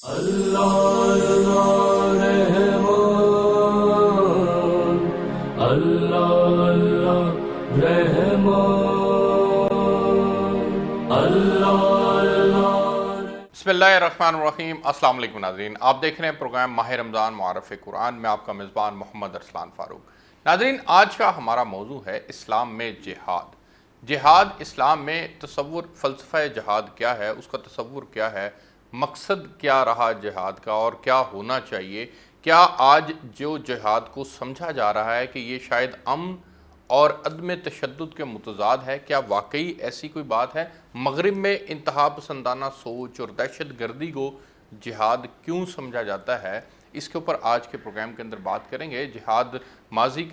اللہ اللہ رحمان، اللہ اللہ رحمان، اللہ اللہ۔ بسم اللہ الرحمن الرحیم۔ السلام علیکم ناظرین، آپ دیکھ رہے ہیں پروگرام ماہ رمضان معرف قرآن میں آپ کا میزبان محمد ارسلان فاروق۔ ناظرین، آج کا ہمارا موضوع ہے اسلام میں جہاد۔ جہاد اسلام میں تصور، فلسفہ جہاد کیا ہے، اس کا تصور کیا ہے، مقصد کیا رہا جہاد کا اور کیا ہونا چاہیے۔ کیا آج جو جہاد کو سمجھا جا رہا ہے کہ یہ شاید امن اور عدم تشدد کے متضاد ہے، کیا واقعی ایسی کوئی بات ہے؟ مغرب میں انتہا پسندانہ سوچ اور دہشت گردی کو جہاد کیوں سمجھا جاتا ہے، اس کے اوپر آج کے پروگرام کے اندر بات کریں گے۔ جہاد ماضی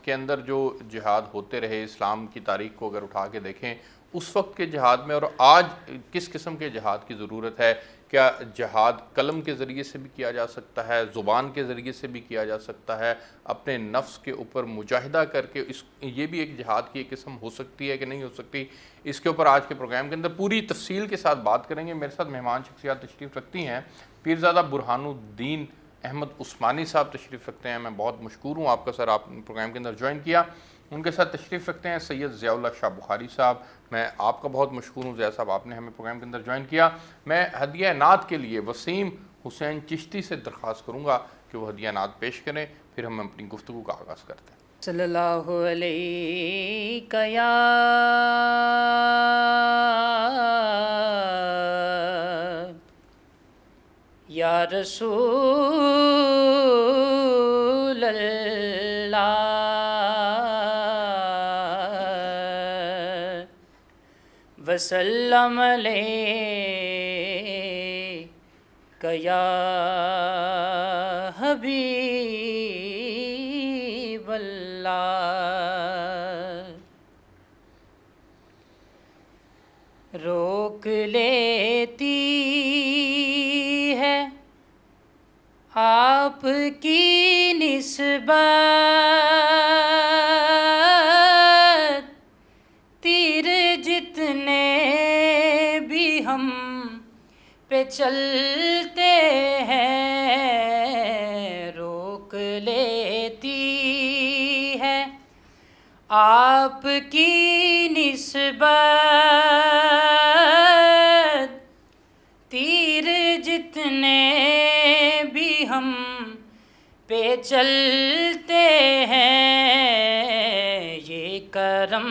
کے اندر جو جہاد ہوتے رہے، اسلام کی تاریخ کو اگر اٹھا کے دیکھیں اس وقت کے جہاد میں اور آج کس قسم کے جہاد کی ضرورت ہے۔ کیا جہاد قلم کے ذریعے سے بھی کیا جا سکتا ہے، زبان کے ذریعے سے بھی کیا جا سکتا ہے، اپنے نفس کے اوپر مجاہدہ کر کے یہ بھی ایک جہاد کی ایک قسم ہو سکتی ہے کہ نہیں ہو سکتی؟ اس کے اوپر آج کے پروگرام کے اندر پوری تفصیل کے ساتھ بات کریں گے۔ میرے ساتھ مہمان شخصیات تشریف رکھتی ہیں۔ پیرزادہ برہان الدین احمد عثمانی صاحب تشریف رکھتے ہیں، میں بہت مشکور ہوں آپ کا سر، آپ پروگرام کے اندر جوائن کیا۔ ان کے ساتھ تشریف رکھتے ہیں سید ضیاء اللہ شاہ بخاری صاحب، میں آپ کا بہت مشکور ہوں ضیاء صاحب، آپ نے ہمیں پروگرام کے اندر جوائن کیا۔ میں ہدیہ نعت کے لیے وسیم حسین چشتی سے درخواست کروں گا کہ وہ ہدیہ نعت پیش کریں، پھر ہم اپنی گفتگو کا آغاز کرتے ہیں۔ صلی اللہ علیہ یا رسول اللہ وسلم علیک یا حبیب اللہ۔ روک لیتی ہے آپ کی نسبت، تیر جتنے بھی ہم پہ چلتے ہیں، روک لیتی ہے آپ کی نسبت، تیر جتنے بھی ہم پہ چلتے ہیں، یہ کرم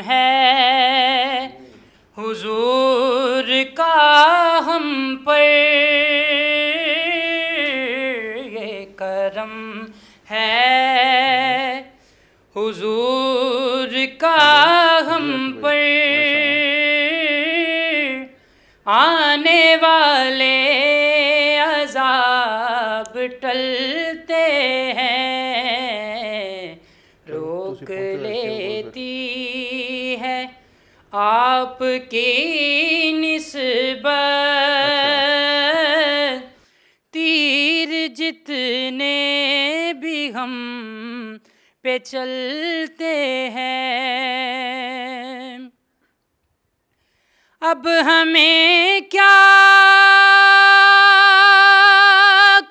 ہے حضور کا ہم پر، یہ کرم ہے حضور کا ہم پر، آنے والے عذاب ٹلتے ہیں، روک لیتی ہے آپ کی نسبت، تیر جتنے بھی ہم پہ چلتے ہیں۔ اب ہمیں کیا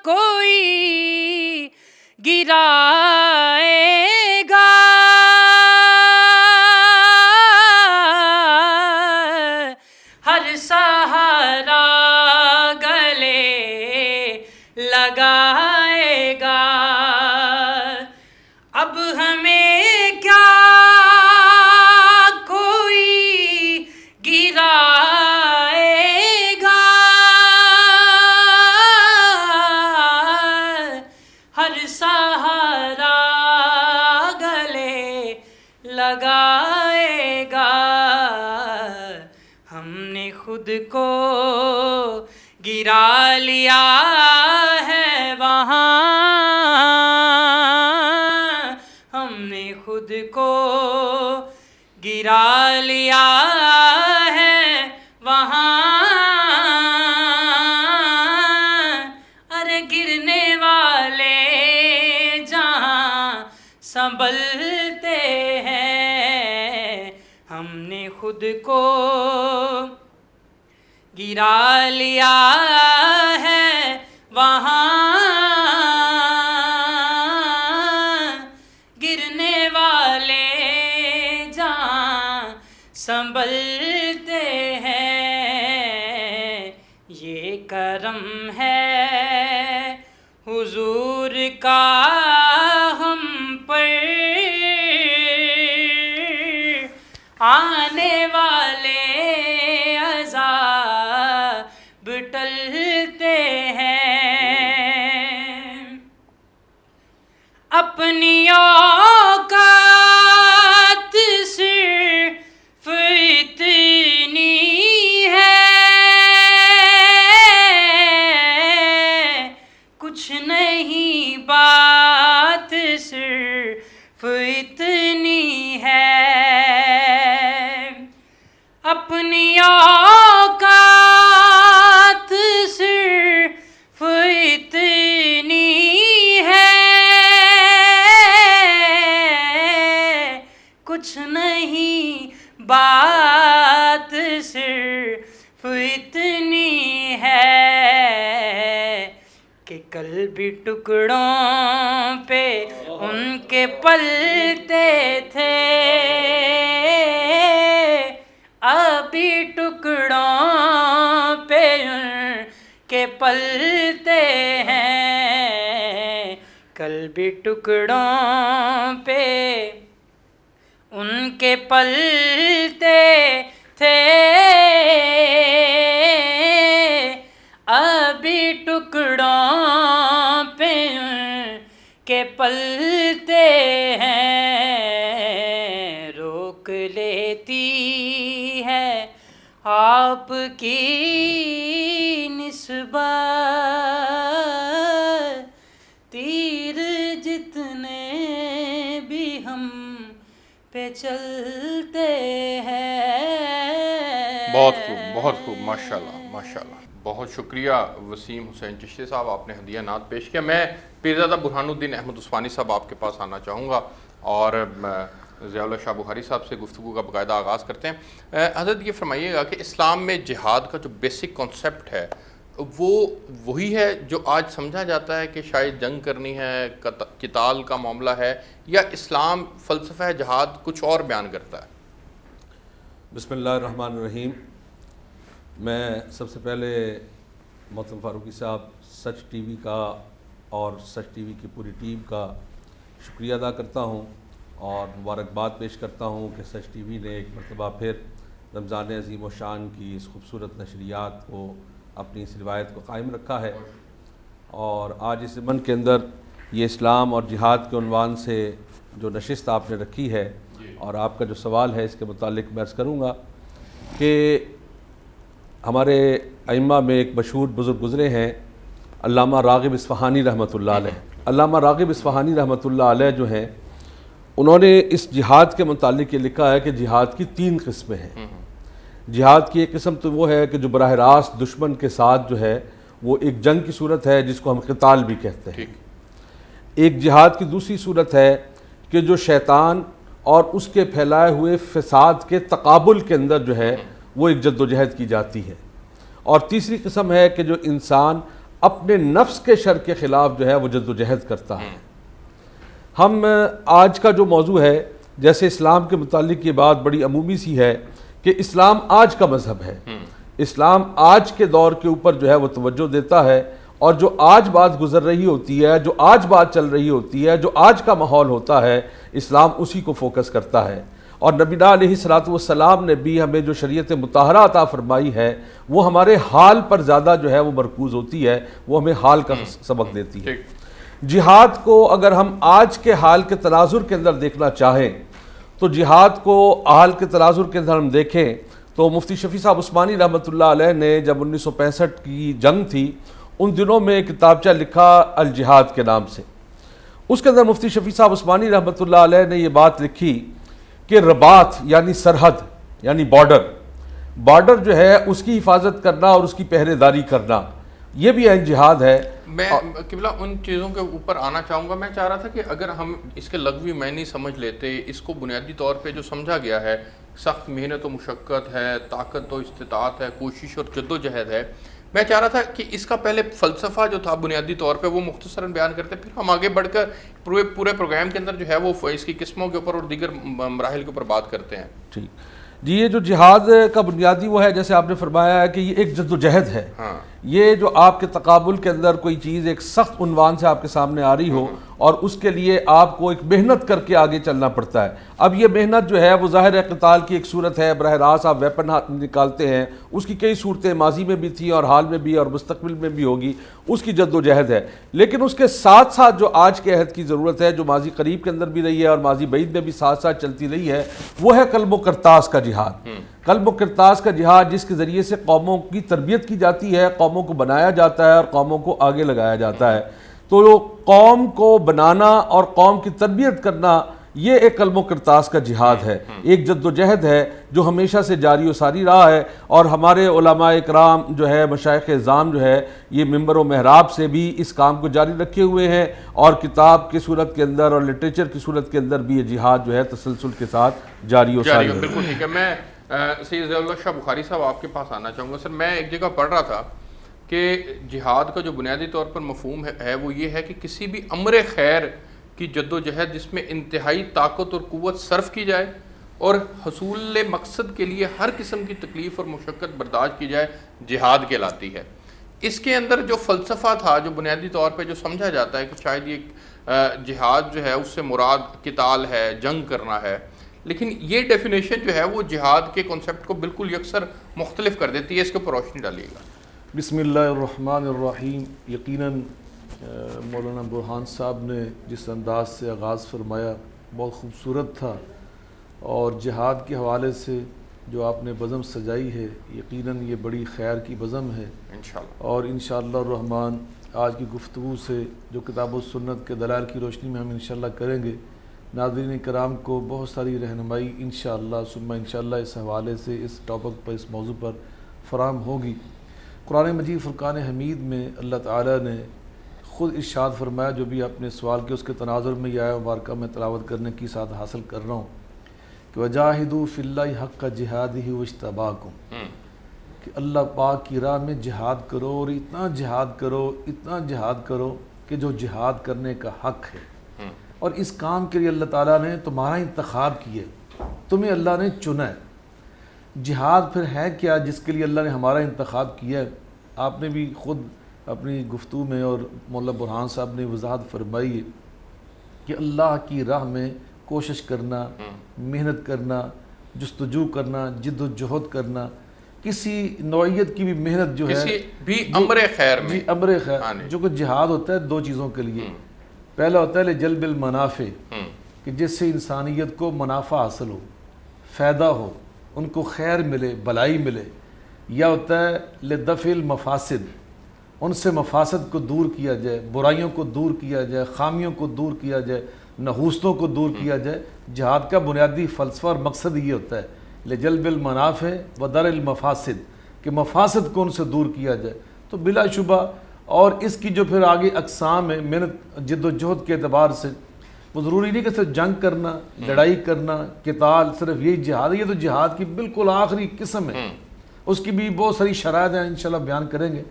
کوئی گرائے گا، ہر سہارا گلے لگائے گا۔ اب ہمیں کیا کوئی گرائے گا، ہر سہارا گلے لگائے گا۔ ہم نے خود کو گرا لیا ہے وہاں، ہم نے خود کو گرا لیا ہے وہاں، ارے گرنے والے جہاں سنبھلتے ہیں، ہم نے خود کو گرا لیا ہے وہاں گرنے والے جہاں سنبھلتے ہیں، یہ کرم ہے حضور کا ہم پر، آنے والے عذاب ٹلتے ہیں، اپنی اوقات صرف اتنی ہے، کچھ نہیں بات صرف اتنی ہے، اپنی اوقات صرف اتنی ہے، کچھ نہیں بات صرف اتنی ہے، کہ کل بھی ٹکڑوں پہ ان کے پلتے تھے، ابھی ٹکڑوں پہ ان کے پلتے ہیں، کل بھی ٹکڑوں پہ ان کے پلتے تھے، ابھی ٹکڑوں پہ ان کے پلتے ہیں، روک لیتی ہے آپ کی نسبت، تیر جتنے بھی ہم پہ چلتے ہیں۔ بہت خوب، ماشاءاللہ ماشاءاللہ، بہت شکریہ وسیم حسین چشتی صاحب، آپ نے ہدیہ نعت پیش کیا۔ میں پیرزادہ برہان الدین احمد عثمانی صاحب آپ کے پاس آنا چاہوں گا اور ضیاء اللہ شاہ بخاری صاحب سے گفتگو کا باقاعدہ آغاز کرتے ہیں۔ حضرت یہ فرمائیے گا کہ اسلام میں جہاد کا جو بیسک کانسیپٹ ہے وہ وہی ہے جو آج سمجھا جاتا ہے کہ شاید جنگ کرنی ہے، قتال کا معاملہ ہے، یا اسلام فلسفہ جہاد کچھ اور بیان کرتا ہے؟ بسم اللہ الرحمن الرحیم۔ میں سب سے پہلے محترم فاروقی صاحب، سچ ٹی وی کا اور سچ ٹی وی کی پوری ٹیم کا شکریہ ادا کرتا ہوں اور مبارکباد پیش کرتا ہوں کہ سچ ٹی وی نے ایک مرتبہ پھر رمضان عظیم و شان کی اس خوبصورت نشریات کو، اپنی اس روایت کو قائم رکھا ہے، اور آج اس ضمن کے اندر یہ اسلام اور جہاد کے عنوان سے جو نشست آپ نے رکھی ہے، اور آپ کا جو سوال ہے اس کے متعلق میں عرض کروں گا کہ ہمارے ائمہ میں ایک مشہور بزرگ گزرے ہیں، علامہ راغب اصفہانی رحمۃ اللہ علیہ۔ علامہ راغب اصفہانی رحمۃ اللہ علیہ جو ہیں، انہوں نے اس جہاد کے متعلق یہ لکھا ہے کہ جہاد کی 3 قسمیں ہیں۔ جہاد کی ایک قسم تو وہ ہے کہ جو براہ راست دشمن کے ساتھ جو ہے وہ ایک جنگ کی صورت ہے جس کو ہم قتال بھی کہتے ہیں۔ ایک جہاد کی دوسری صورت ہے کہ جو شیطان اور اس کے پھیلائے ہوئے فساد کے تقابل کے اندر جو ہے وہ ایک جد و جہد کی جاتی ہے، اور تیسری قسم ہے کہ جو انسان اپنے نفس کے شر کے خلاف جو ہے وہ جد و جہد کرتا ہے۔ ہم آج کا جو موضوع ہے، جیسے اسلام کے متعلق یہ بات بڑی عمومی سی ہے کہ اسلام آج کا مذہب ہے، اسلام آج کے دور کے اوپر جو ہے وہ توجہ دیتا ہے، اور جو آج بات گزر رہی ہوتی ہے، جو آج بات چل رہی ہوتی ہے، جو آج کا ماحول ہوتا ہے، اسلام اسی کو فوکس کرتا ہے۔ اور نبینا علیہ الصلوۃ والسلام نے بھی ہمیں جو شریعت مطہرہ عطا فرمائی ہے وہ ہمارے حال پر زیادہ جو ہے وہ مرکوز ہوتی ہے، وہ ہمیں حال کا سبق دیتی ہے۔ جہاد کو اگر ہم آج کے حال کے تناظر کے اندر دیکھنا چاہیں تو جہاد کو حال کے تناظر کے اندر ہم دیکھیں تو مفتی شفیع صاحب عثمانی رحمۃ اللہ علیہ نے جب 1965 کی جنگ تھی، ان دنوں میں ایک کتابچہ لکھا الجہاد کے نام سے۔ اس کے اندر مفتی شفیع صاحب عثمانی رحمۃ اللہ علیہ نے یہ بات لکھی کہ رباط یعنی سرحد یعنی بارڈر جو ہے اس کی حفاظت کرنا اور اس کی پہرے داری کرنا، یہ بھی عین جہاد ہے۔ میں قبلہ ان چیزوں کے اوپر آنا چاہوں گا۔ میں چاہ رہا تھا کہ اگر ہم اس کے لغوی معنی سمجھ لیتے، اس کو بنیادی طور پہ جو سمجھا گیا ہے سخت محنت و مشقت ہے، طاقت و استطاعت ہے، کوشش اور جد و جہد ہے، میں چاہ رہا تھا کہ اس کا پہلے فلسفہ جو تھا بنیادی طور پہ وہ مختصراً بیان کرتے، پھر ہم آگے بڑھ کر پورے پروگرام کے اندر جو ہے وہ اس کی قسموں کے اوپر اور دیگر مراحل کے اوپر بات کرتے ہیں. ٹھیک جی. یہ جو جہاد کا بنیادی وہ ہے، جیسے آپ نے فرمایا ہے کہ یہ ایک جد و جہد ہے. یہ جو آپ کے تقابل کے اندر کوئی چیز ایک سخت عنوان سے آپ کے سامنے آ رہی ہو اور اس کے لیے آپ کو ایک محنت کر کے آگے چلنا پڑتا ہے. اب یہ محنت جو ہے وہ ظاہر ہے قتال کی ایک صورت ہے، براہ راست آپ ویپن ہاتھ نکالتے ہیں، اس کی کئی صورتیں ماضی میں بھی تھیں اور حال میں بھی اور مستقبل میں بھی ہوگی، اس کی جد و جہد ہے. لیکن اس کے ساتھ ساتھ جو آج کے عہد کی ضرورت ہے، جو ماضی قریب کے اندر بھی رہی ہے اور ماضی بعید میں بھی ساتھ ساتھ چلتی رہی ہے، وہ ہے قلب و کرتاس کا جہاد. قلب و کرتاس کا جہاد، جس کے ذریعے سے قوموں کی تربیت کی جاتی ہے، قوموں کو بنایا جاتا ہے اور قوموں کو آگے لگایا جاتا ہے. تو قوم کو بنانا اور قوم کی تربیت کرنا یہ ایک قلب و کرتاس کا جہاد ہے، ایک جد و جہد ہے جو ہمیشہ سے جاری و ساری رہا ہے. اور ہمارے علماء اکرام جو ہے، مشائخ اعظام جو ہے، یہ منبر و محراب سے بھی اس کام کو جاری رکھے ہوئے ہیں اور کتاب کی صورت کے اندر اور لٹریچر کی صورت کے اندر بھی یہ جہاد جو ہے تسلسل کے ساتھ جاری و ساری ہے. بالکل ٹھیک ہے. میں سید ضیاء اللہ شاہ بخاری صاحب آپ کے پاس آنا چاہوں گا. سر میں ایک جگہ پڑھ رہا تھا کہ جہاد کا جو بنیادی طور پر مفہوم ہے وہ یہ ہے کہ کسی بھی امر خیر کی جد و جہد جس میں انتہائی طاقت اور قوت صرف کی جائے اور حصول مقصد کے لیے ہر قسم کی تکلیف اور مشقت برداشت کی جائے، جہاد کہلاتی ہے. اس کے اندر جو فلسفہ تھا، جو بنیادی طور پہ جو سمجھا جاتا ہے کہ شاید یہ جہاد جو ہے اس سے مراد قتال ہے، جنگ کرنا ہے، لیکن یہ ڈیفینیشن جو ہے وہ جہاد کے کنسیپٹ کو بالکل یکسر مختلف کر دیتی ہے. اس کے اوپر روشنی ڈالیے گا. بسم اللہ الرحمن الرحیم. یقیناً مولانا برہان صاحب نے جس انداز سے آغاز فرمایا بہت خوبصورت تھا، اور جہاد کے حوالے سے جو آپ نے بزم سجائی ہے یقیناً یہ بڑی خیر کی بزم ہے انشاءاللہ. اور انشاءاللہ الرحمن آج کی گفتگو سے جو کتاب و سنت کے دلائل کی روشنی میں ہم انشاءاللہ کریں گے، ناظرین کرام کو بہت ساری رہنمائی انشاءاللہ ثم انشاءاللہ اس حوالے سے اس ٹاپک پر، اس موضوع پر فراہم ہوگی. قرآن مجید فرقان حمید میں اللہ تعالیٰ نے خود ارشاد فرمایا، جو بھی آپ نے سوال کیا اس کے تناظر میں یہ آیہ مبارکہ میں تلاوت کرنے کی ساتھ حاصل کر رہا ہوں کہ وَجَاهِدُوا فِي اللَّهِ حَقَّ جِهَادِهِ وَاجْتَبَاكُمْ، کہ اللہ پاک کی راہ میں جہاد کرو اور اتنا جہاد کرو، اتنا جہاد کرو کہ جو جہاد کرنے کا حق ہے. اور اس کام کے لیے اللہ تعالیٰ نے تمہارا انتخاب کیا، تمہیں اللہ نے چنا ہے. جہاد پھر ہے کیا جس کے لیے اللہ نے ہمارا انتخاب کیا ہے؟ آپ نے بھی خود اپنی گفتگو میں اور مولانا برہان صاحب نے وضاحت فرمائی ہے کہ اللہ کی راہ میں کوشش کرنا، محنت کرنا، جستجو کرنا، جد و جہد کرنا، کسی نوعیت کی بھی محنت جو ہے، کسی بھی امر خیر میں، امر خیر جو کہ جہاد ہوتا ہے دو چیزوں کے لیے. پہلا ہوتا ہے لجلب المنافع، کہ جس سے انسانیت کو منافع حاصل ہو، فائدہ ہو، ان کو خیر ملے، بلائی ملے. یا ہوتا ہے لدفع المفاسد، ان سے مفاسد کو دور کیا جائے، برائیوں کو دور کیا جائے، خامیوں کو دور کیا جائے، نحوستوں کو دور کیا جائے. جہاد کا بنیادی فلسفہ اور مقصد یہ ہوتا ہے لجلب المنافع ودرء المفاسد، کہ مفاسد کو ان سے دور کیا جائے. تو بلا شبہ اور اس کی جو پھر آگے اقسام ہے محنت جد و جہد کے اعتبار سے، وہ ضروری نہیں کہ صرف جنگ کرنا، لڑائی کرنا، قتال صرف یہی جہاد ہے. یہ تو جہاد کی بالکل آخری قسم ہے، اس کی بھی بہت ساری شرائط ہیں انشاءاللہ بیان کریں گے.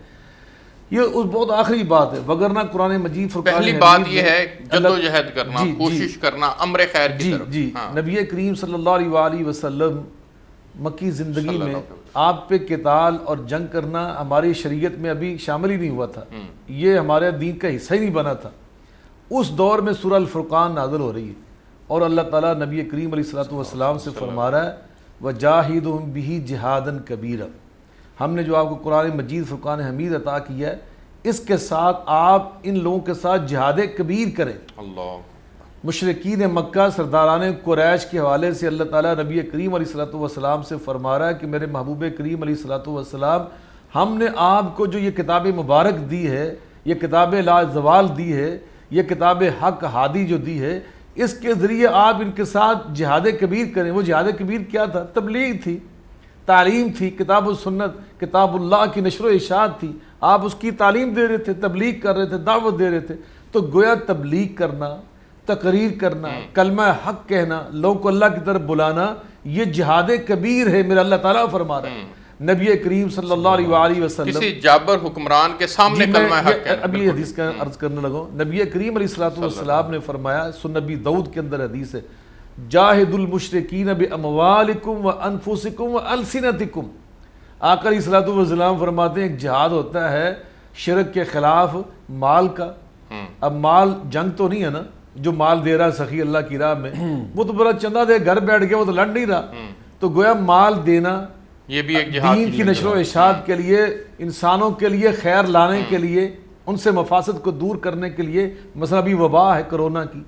یہ بہت آخری بات ہے، وگرنہ قرآن مجید فرقان پہلی بات یہ ہے جد و جہد کرنا، کوشش کرنا امر خیر کی طرف. نبی کریم صلی اللہ علیہ وآلہ وسلم مکی زندگی میں آپ پہ قتال اور جنگ کرنا ہماری شریعت میں ابھی شامل ہی نہیں ہوا تھا، یہ ہمارے دین کا حصہ ہی نہیں بنا تھا. اس دور میں سورہ الفرقان نازل ہو رہی ہے اور اللہ تعالیٰ نبی کریم علیہ الصلوۃ والسلام سے فرما رہا ہے وَجَاهِدُهُمْ بِهِ جِهَادًا كَبِيرًا. ہم نے جو آپ کو قرآن مجید فرقان حمید عطا کیا ہے، اس کے ساتھ آپ ان لوگوں کے ساتھ جہاد کبیر کریں. اللہ. مشرکین مکہ، سرداران قریش کے حوالے سے اللہ تعالیٰ نبی کریم علیہ الصلوۃ والسلام سے فرما رہا ہے کہ میرے محبوب کریم علیہ الصلوۃ والسلام، ہم نے آپ کو جو یہ کتاب مبارک دی ہے، یہ کتاب لا زوال دی ہے، یہ کتاب حق ہادی جو دی ہے، اس کے ذریعے آپ ان کے ساتھ جہاد کبیر کریں. وہ جہاد کبیر کیا تھا؟ تبلیغ تھی، تعلیم تھی، کتاب و سنت، کتاب اللہ کی نشر و اشاعت تھی. آپ اس کی تعلیم دے رہے تھے، تبلیغ کر رہے تھے، دعوت دے رہے تھے. تو گویا تبلیغ کرنا، تقریر کرنا، کلمہ حق کہنا، لوگوں کو اللہ کی طرف بلانا، یہ جہاد کبیر ہے، میرا اللہ تعالیٰ فرما رہا ہے. نبی کریم صلی اللہ علیہ وآلہ وسلم کسی جابر حکمران کے سامنے کلمہ حق کہنا. ابھی یہ حدیث کا عرض کرنے لگا. نبی کریم علیہ الصلوۃ والسلام نے فرمایا, سنن داؤد کے اندر حدیث ہے, جاہد المشرکین باموالکم وانفسکم والسنتکم. آقا علیہ الصلوۃ والسلام فرماتے ہیں ایک جہاد ہوتا ہے شرک کے خلاف مال کا. اب مال جنگ تو نہیں ہے نا, جو مال دے رہا سخی اللہ کی راہ میں, وہ تو بڑا چندہ دے گھر بیٹھ گیا, وہ تو لڑ نہیں رہا. تو گویا مال دینا یہ بھی ایک جہاد دین کی نشر و اشاعت کے لیے, انسانوں کے لیے خیر لانے کے لیے, ان سے مفاسد کو دور کرنے کے لیے. مثلا ابھی وبا ہے کرونا کی,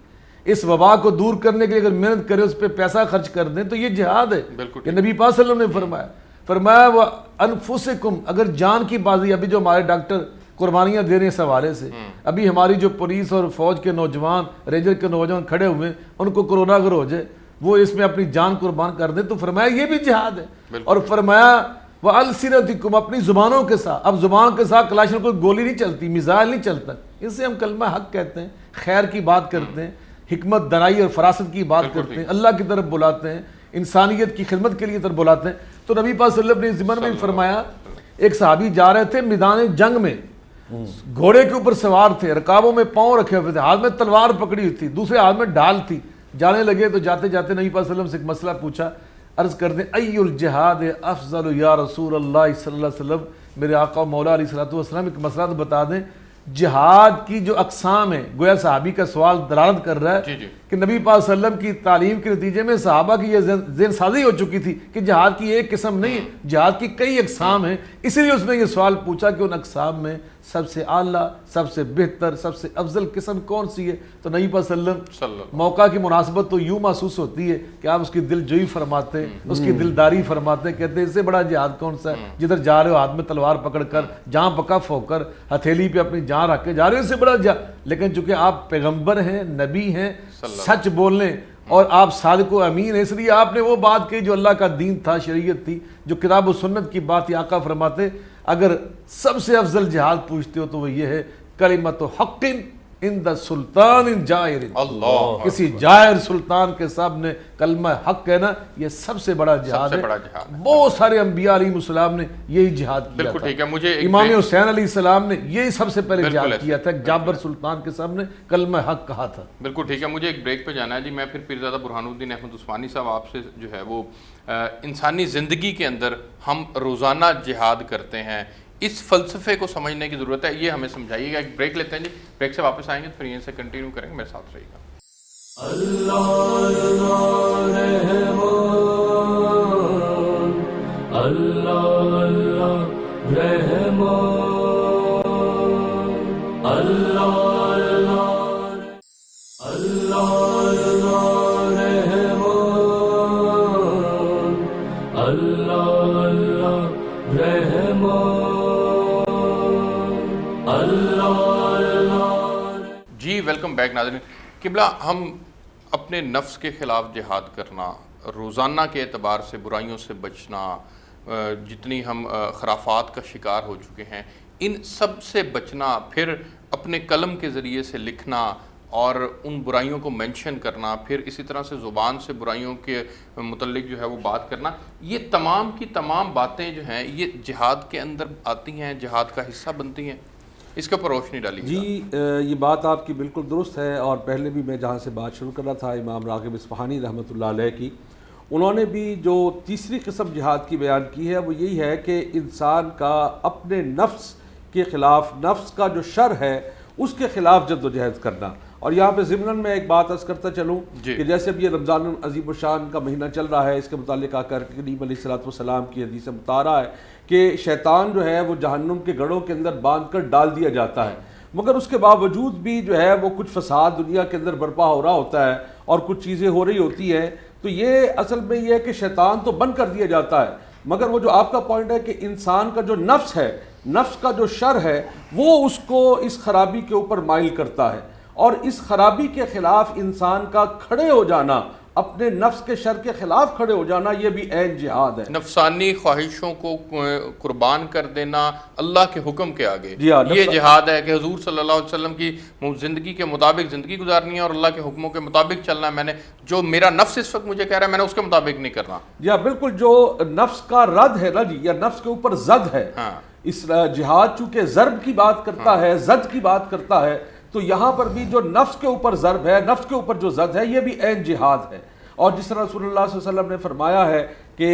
اس وبا کو دور کرنے کے لیے اگر محنت کرے, اس پہ پیسہ خرچ کر دیں تو یہ جہاد ہے. کہ نبی پاک صلی اللہ علیہ وسلم نے فرمایا وہ انفسکم, اگر جان کی بازی. ابھی جو ہمارے ڈاکٹر قربانیاں دے رہے ہیں اس حوالے سے, ابھی ہماری جو پولیس اور فوج کے نوجوان, رینجر کے نوجوان کھڑے ہوئے ہیں, ان کو کرونا اگر ہو جائے وہ اس میں اپنی جان قربان کر دیں, تو فرمایا یہ بھی جہاد ہے. اور فرمایا وَأَلْسِنَتِكُمْ, اپنی زبانوں کے ساتھ. اب زبان کے ساتھ کلاشن کوئی گولی نہیں چلتی, میزائل نہیں چلتا, اس سے ہم کلمہ حق کہتے ہیں, خیر کی بات کرتے ہیں, حکمت دنائی اور فراست کی بات کرتے ہیں, اللہ کی طرف بلاتے ہیں, انسانیت کی خدمت کے لیے طرف بلاتے ہیں. تو نبی پاک صلی اللہ علیہ وسلم نے ضمن میں فرمایا, ایک صحابی جا رہے تھے میدان جنگ میں, گھوڑے کے اوپر سوار تھے, رکابوں میں پاؤں رکھے ہوئے تھے, ہاتھ میں تلوار پکڑی ہوئی تھی, دوسرے ہاتھ میں ڈھال تھی. جانے لگے تو جاتے جاتے نبی پاک صلی اللہ علیہ وسلم سے ایک مسئلہ پوچھا. عرض کر دیں ای الجہاد افضل یا رسول اللہ صلی اللہ علیہ وسلم, میرے آقا مولا علیہ الصلوۃ والسلام ایک مسئلہ تو بتا دیں, جہاد کی جو اقسام ہیں. گویا صحابی کا سوال دلالت کر رہا ہے کہ نبی پاک صلی اللہ علیہ وسلم کی تعلیم کے نتیجے میں صحابہ کی یہ ذہن سازی ہو چکی تھی کہ جہاد کی ایک قسم نہیں ہے, جہاد کی کئی اقسام ہیں. اسی لیے اس نے یہ سوال پوچھا کہ ان اقسام میں سب سے اعلیٰ, سب سے بہتر, سب سے افضل قسم کون سی ہے؟ تو نبی پاک صلی اللہ علیہ وسلم موقع کی مناسبت تو یوں محسوس ہوتی ہے کہ آپ اس کی دل جوئی فرماتے ہیں, اس کی دلداری فرماتے ہیں, کہتے ہیں اس سے بڑا جہاد کون سا ہے؟ جدھر جا رہے ہو ہاتھ میں تلوار پکڑ کر, جہاں پکف ہو کر, ہتھیلی پہ اپنی جان رکھ کے جا رہے ہو, اس سے بڑا جہاد. لیکن چونکہ آپ پیغمبر ہیں, نبی ہیں, سچ بولنے اور آپ صادق و امین ہیں, اس لیے آپ نے وہ بات کہی جو اللہ کا دین تھا, شریعت تھی, جو کتاب و سنت کی بات تھی. آقا فرماتے اگر سب سے افضل جہاد پوچھتے ہو تو وہ یہ ہے, کلمۃ حق عند سلطان جائر. اللہ, کسی جائر سلطان کے سامنے کلمہ حق کہنا یہ سب سے بڑا جہاد ہے. بہت سارے انبیاء علیہ السلام نے یہی جہاد کیا بالکل ٹھیک ہے. مجھے امام حسین علیہ السلام نے یہی سب سے پہلے جہاد کیا تھا, جابر سلطان کے سامنے کلمہ حق کہا تھا. بالکل ٹھیک ہے. مجھے ایک بریک پہ جانا ہے جی. میں پھر پیرزادہ برہان الدین احمد عثمانی صاحب آپ سے جو ہے وہ انسانی زندگی کے اندر ہم روزانہ جہاد کرتے ہیں, اس فلسفے کو سمجھنے کی ضرورت ہے, یہ ہمیں سمجھائیے گا. ایک بریک لیتے ہیں جی, بریک سے واپس آئیں گے پھر یہیں سے کنٹینیو کریں گے, میرے ساتھ رہیے گا. جی ویلکم بیک ناظرین. قبلہ, ہم اپنے نفس کے خلاف جہاد کرنا, روزانہ کے اعتبار سے برائیوں سے بچنا, جتنی ہم خرافات کا شکار ہو چکے ہیں, ان سب سے بچنا, پھر اپنے قلم کے ذریعے سے لکھنا اور ان برائیوں کو مینشن کرنا, پھر اسی طرح سے زبان سے برائیوں کے متعلق جو ہے وہ بات کرنا, یہ تمام کی تمام باتیں جو ہیں یہ جہاد کے اندر آتی ہیں, جہاد کا حصہ بنتی ہیں. اس کے اوپر روشنی ڈالی. جی یہ بات آپ کی بالکل درست ہے. اور پہلے بھی میں جہاں سے بات شروع کر رہا تھا امام راغب اصفہانی رحمۃ اللہ علیہ کی, انہوں نے بھی جو تیسری قسم جہاد کی بیان کی ہے وہ یہی ہے کہ انسان کا اپنے نفس کے خلاف, نفس کا جو شر ہے اس کے خلاف جد و جہد کرنا. اور یہاں پہ ضمن میں ایک بات عرض کرتا چلوں کہ جیسے اب یہ رمضان عظیم الشان کا مہینہ چل رہا ہے, اس کے متعلق آقا کریم علیہ الصلوۃ والسلام کی حدیث مطالعہ ہے کہ شیطان جو ہے وہ جہنم کے گڑھوں کے اندر باندھ کر ڈال دیا جاتا ہے, مگر اس کے باوجود بھی جو ہے وہ کچھ فساد دنیا کے اندر برپا ہو رہا ہوتا ہے اور کچھ چیزیں ہو رہی ہوتی ہیں. تو یہ اصل میں یہ ہے کہ شیطان تو بند کر دیا جاتا ہے, مگر وہ جو آپ کا پوائنٹ ہے کہ انسان کا جو نفس ہے, نفس کا جو شر ہے, وہ اس کو اس خرابی کے اوپر مائل کرتا ہے. اور اس خرابی کے خلاف انسان کا کھڑے ہو جانا اپنے نفس کے شر کے خلاف کھڑے ہو جانا، یہ بھی عین جہاد ہے۔ نفسانی خواہشوں کو قربان کر دینا اللہ کے حکم کے آگے، جی ہاں، یہ جہاد ہے کہ حضور صلی اللہ علیہ وسلم کی زندگی کے مطابق زندگی گزارنی ہے اور اللہ کے حکموں کے مطابق چلنا ہے۔ میں نے جو میرا نفس اس وقت مجھے کہہ رہا ہے میں نے اس کے مطابق نہیں کرنا۔ جی ہاں بالکل، جو نفس کا رد ہے نا جی، یا نفس کے اوپر زد ہے، اس جہاد چونکہ ضرب کی بات کرتا ہے، زد کی بات کرتا ہے، تو یہاں پر بھی جو نفس کے اوپر ضرب ہے، نفس کے اوپر جو زد ہے، یہ بھی عین جہاد ہے۔ اور جس طرح رسول اللہ صلی اللہ علیہ وسلم نے فرمایا ہے کہ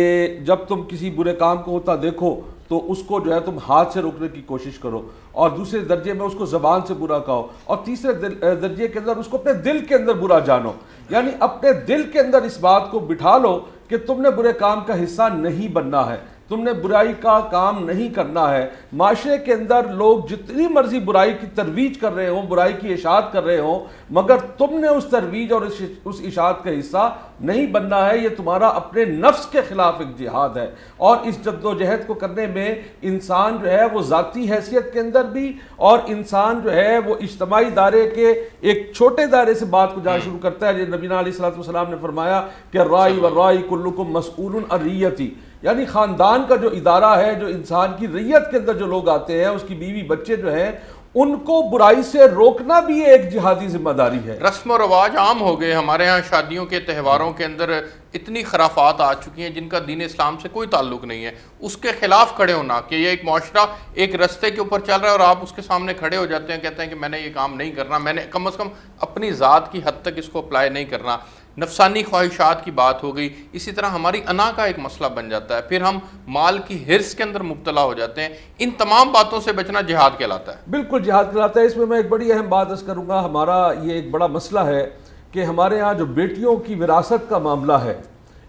جب تم کسی برے کام کو ہوتا دیکھو تو اس کو جو ہے تم ہاتھ سے روکنے کی کوشش کرو، اور دوسرے درجے میں اس کو زبان سے برا کہو، اور تیسرے درجے کے اندر اس کو اپنے دل کے اندر برا جانو، یعنی اپنے دل کے اندر اس بات کو بٹھا لو کہ تم نے برے کام کا حصہ نہیں بننا ہے، تم نے برائی کا کام نہیں کرنا ہے۔ معاشرے کے اندر لوگ جتنی مرضی برائی کی ترویج کر رہے ہوں، برائی کی اشاعت کر رہے ہوں، مگر تم نے اس ترویج اور اس اشاعت کا حصہ نہیں بننا ہے۔ یہ تمہارا اپنے نفس کے خلاف ایک جہاد ہے، اور اس جد و جہد کو کرنے میں انسان جو ہے وہ ذاتی حیثیت کے اندر بھی، اور انسان جو ہے وہ اجتماعی دائرے کے ایک چھوٹے دائرے سے بات کو جانا شروع کرتا ہے۔ جیسے نبینا علیہ الصلوۃ والسلام نے فرمایا کہ رائی و رائی کلکم مسئول عن رعیتی، یعنی خاندان کا جو ادارہ ہے، جو انسان کی رعیت کے اندر جو لوگ آتے ہیں، اس کی بیوی بچے جو ہیں، ان کو برائی سے روکنا بھی ایک جہادی ذمہ داری ہے۔ رسم و رواج عام ہو گئے ہمارے ہاں، شادیوں کے تہواروں کے اندر اتنی خرافات آ چکی ہیں جن کا دین اسلام سے کوئی تعلق نہیں ہے، اس کے خلاف کھڑے ہونا کہ یہ ایک معاشرہ ایک رستے کے اوپر چل رہا ہے اور آپ اس کے سامنے کھڑے ہو جاتے ہیں، کہتے ہیں کہ میں نے یہ کام نہیں کرنا، میں نے کم از کم اپنی ذات کی حد تک اس کو اپلائی نہیں کرنا۔ نفسانی خواہشات کی بات ہو گئی، اسی طرح ہماری انا کا ایک مسئلہ بن جاتا ہے، پھر ہم مال کی حرص کے اندر مبتلا ہو جاتے ہیں۔ ان تمام باتوں سے بچنا جہاد کہلاتا ہے۔ بالکل جہاد کہلاتا ہے۔ اس میں میں ایک بڑی اہم بات عرض کروں گا، ہمارا یہ ایک بڑا مسئلہ ہے کہ ہمارے ہاں جو بیٹیوں کی وراثت کا معاملہ ہے،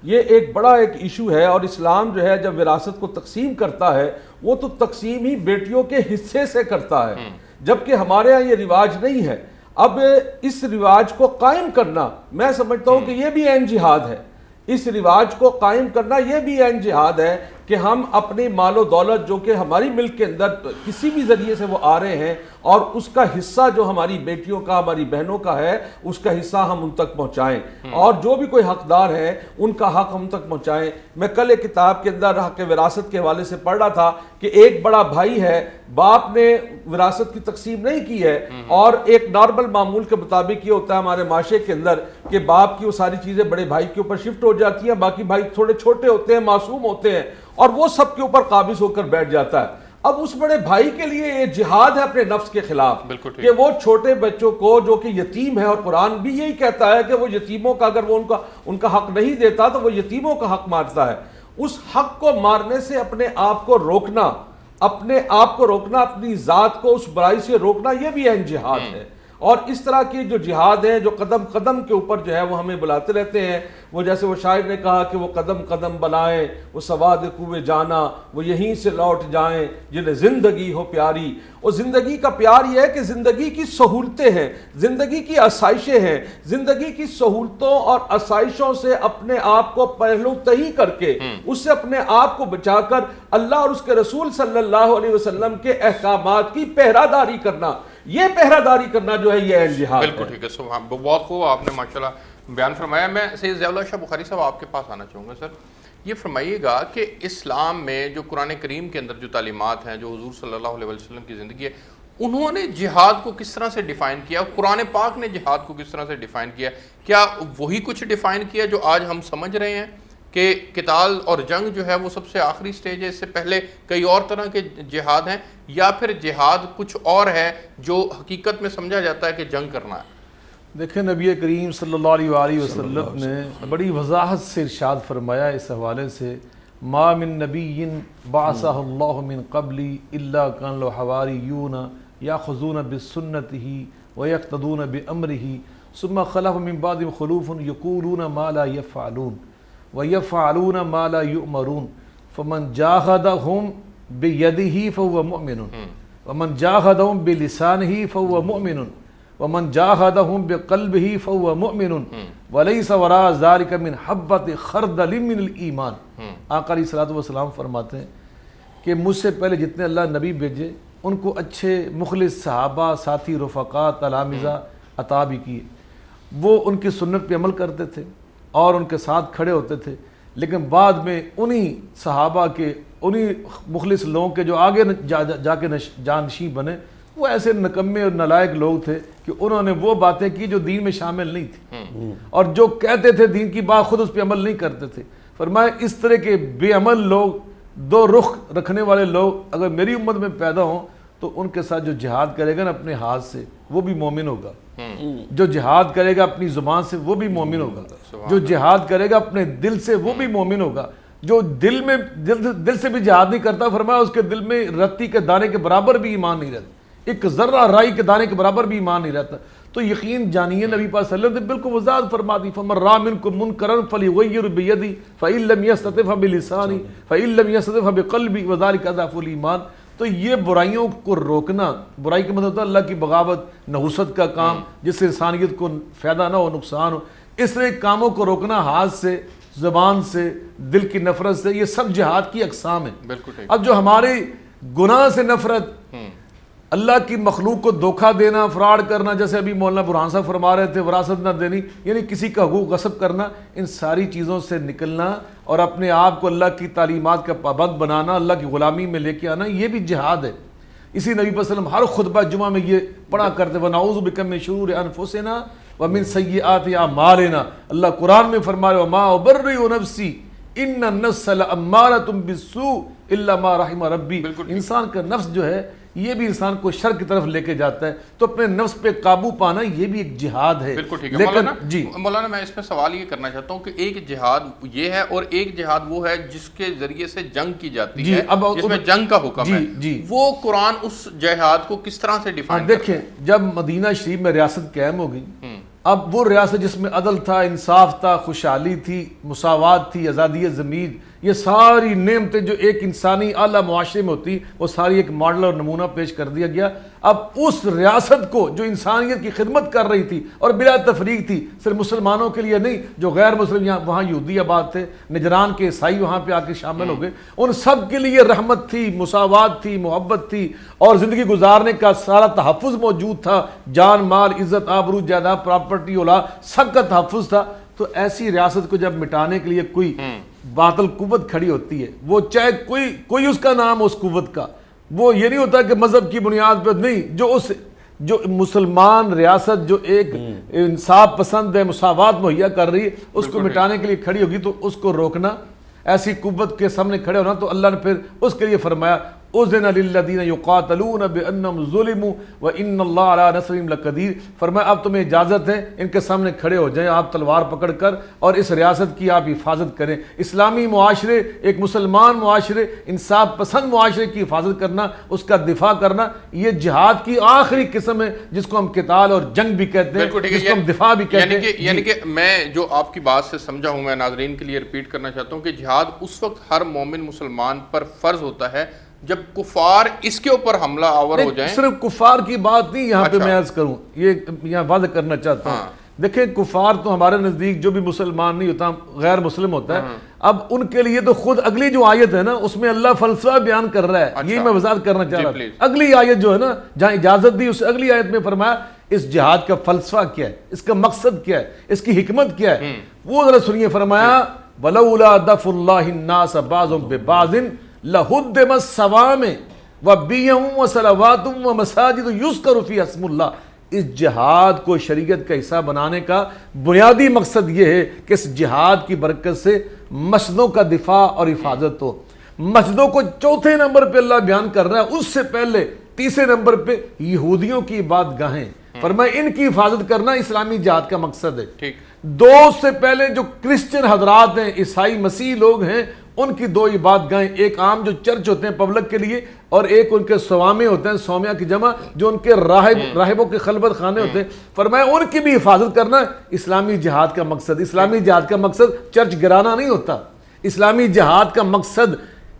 یہ ایک بڑا ایک ایشو ہے، اور اسلام جو ہے جب وراثت کو تقسیم کرتا ہے وہ تو تقسیم ہی بیٹیوں کے حصے سے کرتا ہے، جبکہ ہمارے ہاں یہ رواج نہیں ہے۔ اب اس رواج کو قائم کرنا، میں سمجھتا ہوں کہ یہ بھی عین جہاد ہے۔ اس رواج کو قائم کرنا یہ بھی عین جہاد ہے کہ ہم اپنی مال و دولت جو کہ ہماری ملک کے اندر کسی بھی ذریعے سے وہ آ رہے ہیں، اور اس کا حصہ جو ہماری بیٹیوں کا، ہماری بہنوں کا ہے، اس کا حصہ ہم ان تک پہنچائیں، اور جو بھی کوئی حقدار ہیں ان کا حق ہم تک پہنچائیں۔ میں کل ایک کتاب کے اندر حق وراثت کے حوالے سے پڑھ رہا تھا کہ ایک بڑا بھائی ہے، باپ نے وراثت کی تقسیم نہیں کی ہے، اور ایک نارمل معمول کے مطابق یہ ہوتا ہے ہمارے معاشرے کے اندر کہ باپ کی وہ ساری چیزیں بڑے بھائی کے اوپر شفٹ ہو جاتی ہیں، باقی بھائی تھوڑے چھوٹے ہوتے ہیں، معصوم ہوتے ہیں، اور وہ سب کے اوپر قابض ہو کر بیٹھ جاتا ہے۔ اب اس بڑے بھائی کے لیے یہ جہاد ہے اپنے نفس کے خلاف کہ وہ چھوٹے بچوں کو جو کہ یتیم ہے، اور قرآن بھی یہی کہتا ہے کہ وہ یتیموں کا اگر وہ ان کا حق نہیں دیتا تو وہ یتیموں کا حق مارتا ہے۔ اس حق کو مارنے سے اپنے آپ کو روکنا، اپنی ذات کو اس برائی سے روکنا، یہ بھی عین جہاد ہے۔ اور اس طرح کی جو جہاد ہیں جو قدم قدم کے اوپر جو ہے وہ ہمیں بلاتے رہتے ہیں، وہ جیسے وہ شاعر نے کہا کہ وہ قدم قدم بلائیں وہ سواد کوئے جانا، وہ یہیں سے لوٹ جائیں جنہیں زندگی ہو پیاری۔ اور زندگی کا پیار یہ ہے کہ زندگی کی سہولتیں ہیں، زندگی کی آسائشیں ہیں، زندگی کی سہولتوں اور آسائشوں سے اپنے آپ کو پہلو تہی کر کے، اس سے اپنے آپ کو بچا کر اللہ اور اس کے رسول صلی اللہ علیہ وسلم کے احکامات کی پہرہ داری کرنا، یہ پہرہ داری کرنا جو ہے یہ عین جہاد ہے۔ بالکل ٹھیک ہے، سبحان، بہت خوب آپ نے ماشاءاللہ بیان فرمایا۔ میں سید ضیاء اللہ شاہ بخاری صاحب آپ کے پاس آنا چاہوں گا۔ سر یہ فرمائیے گا کہ اسلام میں جو قرآن کریم کے اندر جو تعلیمات ہیں، جو حضور صلی اللہ علیہ وسلم کی زندگی ہے، انہوں نے جہاد کو کس طرح سے ڈیفائن کیا؟ قرآن پاک نے جہاد کو کس طرح سے ڈیفائن کیا؟ کیا وہی کچھ ڈیفائن کیا جو آج ہم سمجھ رہے ہیں کہ قتال اور جنگ جو ہے وہ سب سے آخری سٹیج ہے، اس سے پہلے کئی اور طرح کے جہاد ہیں، یا پھر جہاد کچھ اور ہے جو حقیقت میں سمجھا جاتا ہے کہ جنگ کرنا ہے؟ دیکھیں نبی کریم صلی اللہ علیہ وآلہ وسلم نے بڑی وضاحت سے ارشاد فرمایا اس حوالے سے، ما من نبی بعثہ اللہ من قبلی الا کان له حواریون یاخذون بسنتہ ویقتدون بامرہ ثم خلف من بعدهم خلوف یقولون ما لا یفعلون وَيَفْعَلُونَ مَا لَا يُؤْمَرُونَ فَمَنْ جَاهَدَهُمْ بِيَدِهِ فَهُوَ مُؤْمِنٌ وَمَنْ جَاهَدَهُمْ بِلِسَانِهِ فَهُوَ مُؤْمِنٌ وَمَنْ جَاهَدَهُمْ بِقَلْبِهِ فَهُوَ مُؤْمِنٌ وَلَيْسَ وَرَاءَ ذَلِكَ مِنْ حَبَّةِ خَرْدَلٍ مِنَ الْإِيمَانِ۔ آقا علیہ الصلوۃ والسلام فرماتے ہیں کہ مجھ سے پہلے جتنے اللہ نبی بھیجے ان کو اچھے مخلص صحابہ، ساتھی، رفقا، تلامذہ عطا بھی کیے، وہ ان کی سنت پہ عمل کرتے تھے، اور ان کے ساتھ کھڑے ہوتے تھے، لیکن بعد میں انہی صحابہ کے، انہی مخلص لوگوں کے جو آگے جا کے جانشین بنے، وہ ایسے نکمے اور نالائق لوگ تھے کہ انہوں نے وہ باتیں کی جو دین میں شامل نہیں تھی، اور جو کہتے تھے دین کی بات خود اس پہ عمل نہیں کرتے تھے۔ فرمایا اس طرح کے بے عمل لوگ، دو رخ رکھنے والے لوگ اگر میری امت میں پیدا ہوں تو ان کے ساتھ جو جہاد کرے گا نا اپنے ہاتھ سے وہ بھی مومن ہوگا، جو جہاد کرے گا اپنی زبان سے وہ بھی مومن ہوگا، جو جہاد کرے گا اپنے دل سے وہ بھی مومن ہوگا، جو دل سے بھی جہاد نہیں کرتا فرمایا اس کے دل میں رتی کے دانے کے برابر بھی ایمان نہیں رہتا، ایک ذرہ رائی کے دانے کے برابر بھی ایمان نہیں رہتا۔ تو یقین جانیے نبی پاک صلی اللہ علیہ وسلم نے بالکل وضاحت فرما دی، فمن رأى منکم منکرا فلیغیر بیدہ فإن لم یستطع فبلسانہ فإن لم یستطع فبقلبہ وذلک اضعف الایمان۔ تو یہ برائیوں کو روکنا، برائی کا مطلب اللہ کی بغاوت، نحوست کا کام جس سے انسانیت کو فائدہ نہ ہو نقصان ہو، اس طرح کاموں کو روکنا ہاتھ سے، زبان سے، دل کی نفرت سے، یہ سب جہاد کی اقسام ہیں۔ بالکل ٹھیک۔ اب جو ہمارے گناہ سے نفرت، اللہ کی مخلوق کو دھوکہ دینا، فراڈ کرنا، جیسے ابھی مولانا برہان صاحب فرما رہے تھے وراثت نہ دینی، یعنی کسی کا حقوق غصب کرنا، ان ساری چیزوں سے نکلنا اور اپنے آپ کو اللہ کی تعلیمات کا پابند بنانا، اللہ کی غلامی میں لے کے آنا، یہ بھی جہاد ہے۔ اسی نبی صلی اللہ علیہ وسلم ہر خطبہ جمعہ میں یہ پڑھا کرتے وَنَعُوذُ بِكَ مِن شُرُورِ أَنفُسِنَا وَمِن سَيِّئَاتِ أَعْمَالِنَا۔ اللہ قرآن میں فرما رہے وَمَا أُبَرِّئُ نَفْسِي إِنَّ النَّفْسَ لَأَمَّارَةٌ بِالسُّوءِ إِلَّا مَا رَحِمَ رَبِّي۔ انسان کا نفس جو ہے یہ بھی انسان کو شر کی طرف لے کے جاتا ہے، تو اپنے نفس پہ قابو پانا یہ بھی ایک جہاد ہے۔ بالکل ٹھیک ہے لیکن جی مولانا میں اس میں سوال یہ کرنا چاہتا ہوں کہ ایک جہاد یہ ہے اور ایک جہاد وہ ہے جس کے ذریعے سے جنگ کی جاتی ہے، جس میں جنگ کا حکم ہے، وہ قرآن اس جہاد کو کس طرح سے ڈیفائن کرتا ہے؟ دیکھیں جب مدینہ شریف میں ریاست قائم ہو گئی، اب وہ ریاست جس میں عدل تھا، انصاف تھا، خوشحالی تھی، مساوات تھی، آزادی ضمیر، یہ ساری نعمتیں جو ایک انسانی اعلیٰ معاشرے میں ہوتی وہ ساری ایک ماڈل اور نمونہ پیش کر دیا گیا۔ اب اس ریاست کو جو انسانیت کی خدمت کر رہی تھی اور بلا تفریق تھی، صرف مسلمانوں کے لیے نہیں، جو غیر مسلم یہاں وہاں یہودی آباد تھے، نجران کے عیسائی وہاں پہ آ کے شامل ہو گئے، ان سب کے لیے رحمت تھی، مساوات تھی، محبت تھی، اور زندگی گزارنے کا سارا تحفظ موجود تھا، جان مال عزت آبرو جائیداد پراپرٹی اولاد سب کا تحفظ تھا۔ تو ایسی ریاست کو جب مٹانے کے لیے کوئی باطل قوت کھڑی ہوتی ہے، وہ چاہے کوئی اس کا نام اس قوت کا، وہ یہ نہیں ہوتا کہ مذہب کی بنیاد پر نہیں، جو مسلمان ریاست جو ایک انصاف پسند ہے، مساوات مہیا کر رہی ہے، اس کو مٹانے کے لیے کھڑی ہوگی تو اس کو روکنا، ایسی قوت کے سامنے کھڑے ہونا، تو اللہ نے پھر اس کے لیے فرمایا اذن للذین یقاتلون بانہم ظلموا وان اللہ علی نصرہم لقدیر۔ فرمایا اب تمہیں اجازت ہے ان کے سامنے کھڑے ہو جائیں آپ تلوار پکڑ کر، اور اس ریاست کی آپ حفاظت کریں۔ اسلامی معاشرے، ایک مسلمان معاشرے، انصاف پسند معاشرے کی حفاظت کرنا، اس کا دفاع کرنا، یہ جہاد کی آخری قسم ہے جس کو ہم قتال اور جنگ بھی کہتے ہیں، جس کو ہم دفاع بھی کہتے ہیں۔ یعنی کہ میں جو آپ کی بات سے سمجھا ہوں، میں ناظرین کے لیے ریپیٹ کرنا چاہتا ہوں کہ جہاد اس وقت ہر مومن مسلمان پر فرض ہوتا ہے جب کفار اس کے اوپر حملہ آور ہو جائیں۔ صرف کفار کی بات نہیں یہاں پہ میں عرض کروں، یہ یہاں واضح کرنا چاہتا ہوں۔ دیکھیں کفار تو ہمارے نزدیک جو بھی مسلمان نہیں ہوتا، غیر مسلم ہوتا ہے، اب ان کے لیے تو خود اگلی جو آیت ہے نا اس میں اللہ فلسفہ بیان کر رہا ہے، یہ میں وضاحت کرنا چاہ رہا ہوں۔ اگلی آیت جو ہے نا جہاں اجازت دی، اس اگلی آیت میں فرمایا اس جہاد کا فلسفہ کیا ہے، اس کا مقصد کیا ہے، اس کی حکمت کیا ہے، وہ ذرا سنیے۔ فرمایا وَلَوْلَا دَفْعُ اللَّهِ النَّاسَ بَعْضُهُم بِبَعْضٍ لَهُدِّمَتْ الصَّوَامِعُ وَبِيَعٌ وَصَلَوَاتٌ وَمَسَاجِدُ يُذْكَرُ فِيهَا اسْمُ اللَّهِ۔ اس جہاد کو شریعت کا حصہ بنانے کا بنیادی مقصد یہ ہے کہ اس جہاد کی برکت سے مسجدوں کا دفاع اور حفاظت ہو۔ مسجدوں کو چوتھے نمبر پہ اللہ بیان کر رہا ہے، اس سے پہلے تیسرے نمبر پہ یہودیوں کی عبادت گاہیں، فرمایا ان کی حفاظت کرنا اسلامی جہاد کا مقصد ہے۔ دو سے پہلے جو کرسچن حضرات ہیں، عیسائی مسیح لوگ ہیں، ان کی دو عبادت گاہیں، ایک عام جو چرچ ہوتے ہیں پبلک کے لیے، اور ایک ان کے صوامع ہوتے ہیں، صومعہ کی جمع جو ان کے راہبوں کے خلوت خانے ہوتے ہیں، فرمایا ان کی بھی حفاظت کرنا اسلامی جہاد کا مقصد۔ اسلامی جہاد کا مقصد چرچ گرانا نہیں ہوتا، اسلامی جہاد کا مقصد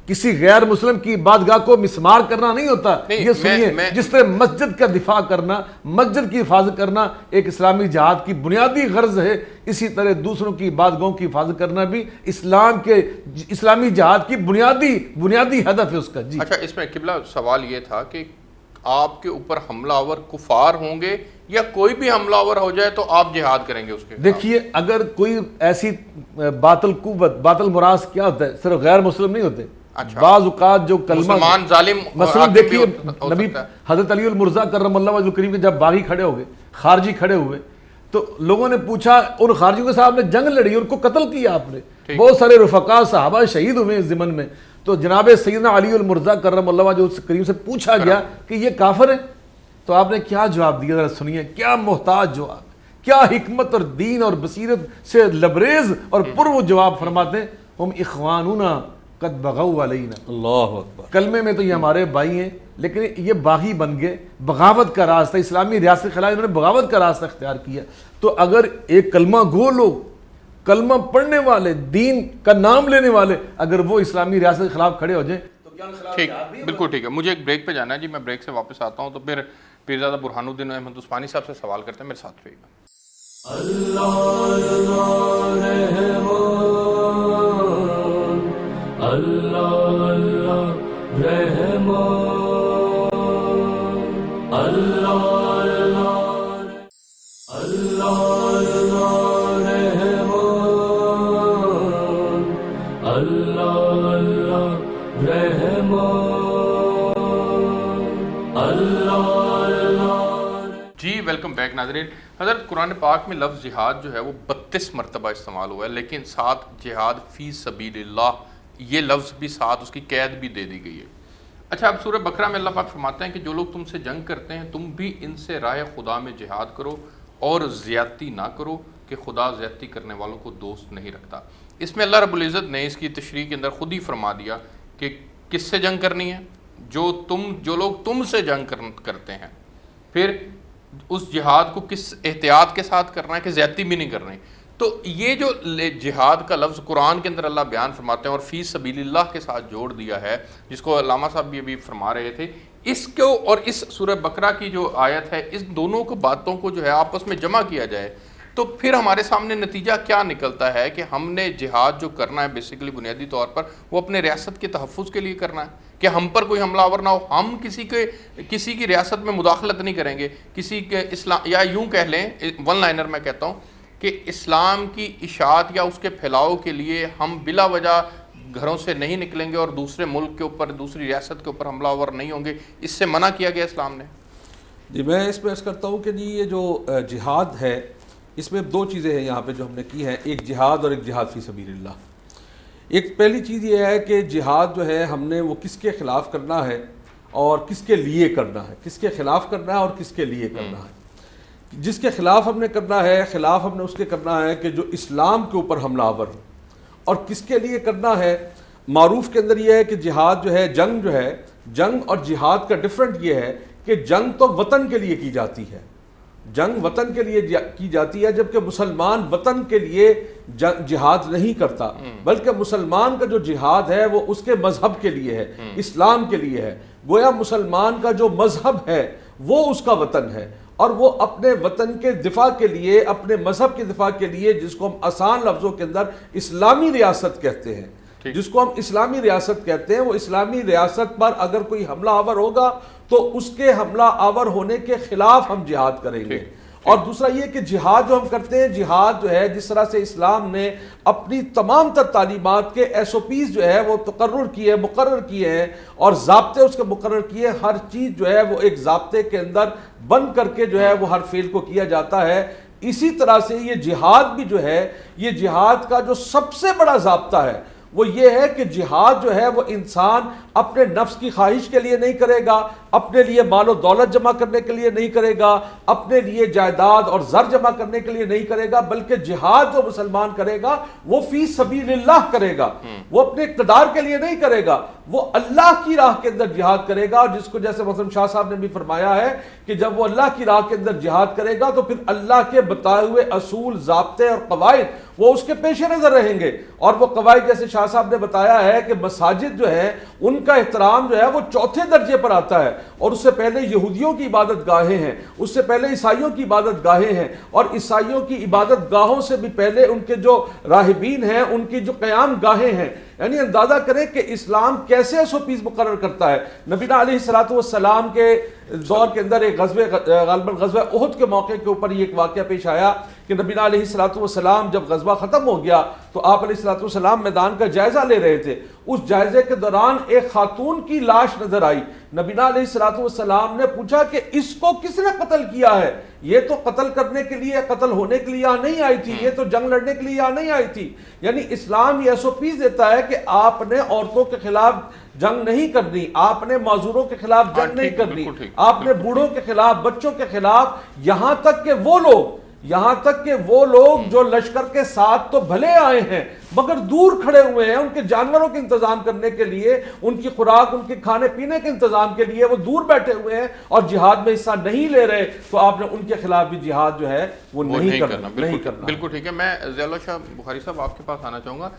کسی غیر مسلم کی عبادتگاہ کو مسمار کرنا نہیں ہوتا۔ یہ سنیے، جس طرح مسجد کا دفاع کرنا، مسجد کی حفاظت کرنا ایک اسلامی جہاد کی بنیادی غرض ہے، اسی طرح دوسروں کی عبادتگاہوں کی حفاظت کرنا بھی اسلامی جہاد کی بنیادی ہدف ہے اس کا۔ جی اچھا، اس میں قبلہ سوال یہ تھا کہ آپ کے اوپر حملہ آور کفار ہوں گے یا کوئی بھی حملہ آور ہو جائے تو آپ جہاد کریں گے اس کے؟ دیکھیے اگر کوئی ایسی باطل قوت، باطل مراد کیا ہوتا ہے، صرف غیر مسلم نہیں ہوتے، بعض اوقات جو کلمہ مسلمان ظالم مثلا دیکھیے نبی حضرت علی المرزا کرم اللہ وجہہ الکریم کے جب باغی کھڑے ہو گئے، خارجی کھڑے ہوئے، تو لوگوں نے پوچھا، ان خارجیوں کے ساتھ آپ نے جنگ لڑی، ان کو قتل کیا آپ نے، بہت سارے رفقا صحابہ شہید ہوئے اس ضمن میں، تو جناب سیدنا علی المرزا کرم اللہ وجہہ الکریم سے پوچھا گیا کہ یہ کافر ہیں، تو آپ نے کیا جواب دیا؟ ذرا سنیے، کیا محتاج جواب، کیا حکمت اور دین اور بصیرت سے لبریز اور پر وہ جواب فرماتے ہیں، ہم اخواننا قد بغوا علینا، اللہ اکبر، کلمے میں تو یہ ہمارے بھائی ہیں لیکن یہ باغی بن گئے، بغاوت کا راستہ، اسلامی ریاست کے خلاف انہوں نے بغاوت کا راستہ اختیار کیا۔ تو اگر ایک کلمہ گو لوگ، کلمہ پڑھنے والے، دین کا نام لینے والے، اگر وہ اسلامی ریاست کے خلاف کھڑے ہو جائیں تو کیا ٹھیک، بالکل ٹھیک ہے۔ مجھے ایک بریک پہ جانا ہے جی، میں بریک سے واپس آتا ہوں تو پھر پیرزادہ برہان الدین احمد عثمانی صاحب سے سوال کرتے ہیں، میرے ساتھ رہیے گا۔ اللہ اللہ رحمان، اللہ اللہ اللہ رحمان، اللہ اللہ رحمان، اللہ اللہ۔ جی ویلکم بیک ناظرین۔ حضرت قرآن پاک میں لفظ جہاد جو ہے وہ 32 مرتبہ استعمال ہوا ہے، لیکن ساتھ جہاد فی سبیل اللہ یہ لفظ بھی ساتھ اس کی قید بھی دے دی گئی ہے۔ اچھا، اب سورہ بقرہ میں اللہ پاک فرماتے ہیں کہ جو لوگ تم سے جنگ کرتے ہیں تم بھی ان سے راہ خدا میں جہاد کرو اور زیادتی نہ کرو کہ خدا زیادتی کرنے والوں کو دوست نہیں رکھتا۔ اس میں اللہ رب العزت نے اس کی تشریح کے اندر خود ہی فرما دیا کہ کس سے جنگ کرنی ہے، جو لوگ تم سے جنگ کرتے ہیں، پھر اس جہاد کو کس احتیاط کے ساتھ کرنا ہے کہ زیادتی بھی نہیں کرنی۔ تو یہ جو جہاد کا لفظ قرآن کے اندر اللہ بیان فرماتے ہیں اور فی سبیل اللہ کے ساتھ جوڑ دیا ہے، جس کو علامہ صاحب بھی ابھی فرما رہے تھے، اس کو اور اس سورہ بقرہ کی جو آیت ہے، اس دونوں کو باتوں کو جو ہے آپس میں جمع کیا جائے تو پھر ہمارے سامنے نتیجہ کیا نکلتا ہے کہ ہم نے جہاد جو کرنا ہے بیسیکلی بنیادی طور پر وہ اپنے ریاست کے تحفظ کے لیے کرنا ہے، کہ ہم پر کوئی حملہ آور نہ ہو، ہم کسی کی ریاست میں مداخلت نہیں کریں گے، کسی کے اسلام، یا یوں کہہ لیں ون لائنر میں کہتا ہوں کہ اسلام کی اشاعت یا اس کے پھیلاؤ کے لیے ہم بلا وجہ گھروں سے نہیں نکلیں گے اور دوسرے ملک کے اوپر، دوسری ریاست کے اوپر حملہ آور نہیں ہوں گے، اس سے منع کیا گیا اسلام نے۔ جی میں اس پہ عرض کرتا ہوں کہ جی یہ جو جہاد ہے اس میں دو چیزیں ہیں یہاں پہ جو ہم نے کی ہیں، ایک جہاد اور ایک جہاد فی سبیل اللہ۔ ایک پہلی چیز یہ ہے کہ جہاد جو ہے ہم نے وہ کس کے خلاف کرنا ہے اور کس کے لیے کرنا ہے، کس کے خلاف کرنا ہے اور کس کے لیے کرنا ہے۔ جس کے خلاف ہم نے کرنا ہے، خلاف ہم نے اس کے کرنا ہے کہ جو اسلام کے اوپر حملہ آور ہو، اور کس کے لیے کرنا ہے، معروف کے اندر یہ ہے کہ جہاد جو ہے، جنگ اور جہاد کا ڈفرنٹ یہ ہے کہ جنگ تو وطن کے لیے کی جاتی ہے، جنگ وطن کے لیے کی جاتی ہے، جبکہ مسلمان وطن کے لیے جہاد نہیں کرتا، بلکہ مسلمان کا جو جہاد ہے وہ اس کے مذہب کے لیے ہے، اسلام کے لیے ہے۔ گویا مسلمان کا جو مذہب ہے وہ اس کا وطن ہے، اور وہ اپنے وطن کے دفاع کے لیے، اپنے مذہب کے دفاع کے لیے، جس کو ہم آسان لفظوں کے اندر اسلامی ریاست کہتے ہیں، جس کو ہم اسلامی ریاست کہتے ہیں، وہ اسلامی ریاست پر اگر کوئی حملہ آور ہوگا تو اس کے حملہ آور ہونے کے خلاف ہم جہاد کریں گے۔ اور دوسرا یہ کہ جہاد جو ہم کرتے ہیں، جہاد جو ہے جس طرح سے اسلام نے اپنی تمام تر تعلیمات کے SOPs جو ہے وہ مقرر کیے ہیں اور ضابطے اس کے مقرر کیے، ہر چیز جو ہے وہ ایک ضابطے کے اندر بند کر کے جو ہے وہ ہر فعل کو کیا جاتا ہے۔ اسی طرح سے یہ جہاد بھی جو ہے، یہ جہاد کا جو سب سے بڑا ضابطہ ہے وہ یہ ہے کہ جہاد جو ہے وہ انسان اپنے نفس کی خواہش کے لیے نہیں کرے گا، اپنے لیے مال و دولت جمع کرنے کے لیے نہیں کرے گا، اپنے لیے جائیداد اور زر جمع کرنے کے لیے نہیں کرے گا، بلکہ جہاد جو مسلمان کرے گا وہ فی سبیل اللہ کرے گا، وہ اپنے اقتدار کے لیے نہیں کرے گا، وہ اللہ کی راہ کے اندر جہاد کرے گا، جس کو جیسے محترم شاہ صاحب نے بھی فرمایا ہے کہ جب وہ اللہ کی راہ کے اندر جہاد کرے گا تو پھر اللہ کے بتائے ہوئے اصول، ضابطے اور قواعد وہ اس کے پیش نظر رہیں گے، اور وہ قواعد جیسے شاہ صاحب نے بتایا ہے کہ مساجد جو ہے ان کا احترام جو ہے وہ چوتھے درجے پر آتا ہے، اور اس سے پہلے یہودیوں کی عبادت گاہیں ہیں، اس سے پہلے عیسائیوں کی عبادت گاہیں ہیں، اور عیسائیوں کی عبادت گاہوں سے بھی پہلے ان کے جو راہبین ہیں ان کی جو قیام گاہیں ہیں، یعنی اندازہ کریں کہ اسلام کیسے 120 مقرر کرتا ہے۔ نبینا علیہ الصلوۃ والسلام کے دور کے اندر ایک غالباً غزوہ احد کے موقع کے اوپر یہ ایک واقعہ پیش آیا کہ نبینا علیہ الصلوۃ والسلام جب غزوہ ختم ہو گیا تو آپ علیہ الصلوۃ والسلام میدان کا جائزہ لے رہے تھے۔ اس جائزے کے دوران ایک خاتون کی لاش نظر آئی۔ نبینا علیہ الصلوۃ والسلام نے پوچھا کہ اس کو کس نے قتل کیا ہے؟ یہ تو قتل کرنے کے لیے، قتل ہونے کے لیے یہاں نہیں آئی تھی، یہ تو جنگ لڑنے کے لیے یہاں نہیں آئی تھی۔ یعنی اسلام یہ SOPs دیتا ہے کہ آپ نے عورتوں کے خلاف جنگ نہیں کرنی، آپ نے معذوروں کے خلاف جنگ نہیں کرنی، آپ نے بوڑھوں کے خلاف، بچوں کے خلاف، یہاں تک کہ وہ لوگ جو لشکر کے ساتھ تو بھلے آئے ہیں مگر دور کھڑے ہوئے ہیں، ان کے جانوروں کے انتظام کرنے کے لیے، ان کی خوراک، ان کے کھانے پینے کے انتظام کے لیے وہ دور بیٹھے ہوئے ہیں اور جہاد میں حصہ نہیں لے رہے، تو آپ نے ان کے خلاف بھی جہاد جو ہے وہ نہیں کرنا۔ بالکل ٹھیک ہے۔ میں ضیاء اللہ شاہ بخاری صاحب آپ کے پاس آنا چاہوں گا،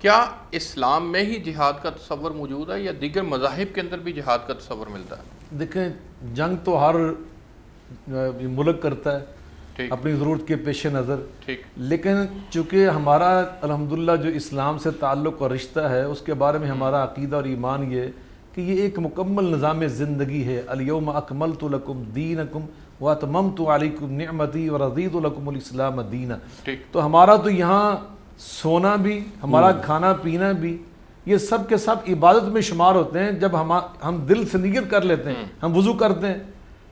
کیا اسلام میں ہی جہاد کا تصور موجود ہے یا دیگر مذاہب کے اندر بھی جہاد کا تصور ملتا ہے؟ دیکھیں، جنگ تو ہر ملک کرتا ہے اپنی ضرورت کے پیش نظر، لیکن چونکہ ہمارا الحمدللہ جو اسلام سے تعلق اور رشتہ ہے اس کے بارے میں ہمارا عقیدہ اور ایمان یہ کہ یہ ایک مکمل نظام زندگی ہے۔ الیوم اکملت لکم دینکم واتممت علیکم نعمتی ورضیت لکم الاسلام دینا۔ تو ہمارا تو یہاں سونا بھی، ہمارا کھانا پینا بھی، یہ سب کے سب عبادت میں شمار ہوتے ہیں۔ جب ہم دل سے نیت کر لیتے ہیں، ہم وضو کرتے ہیں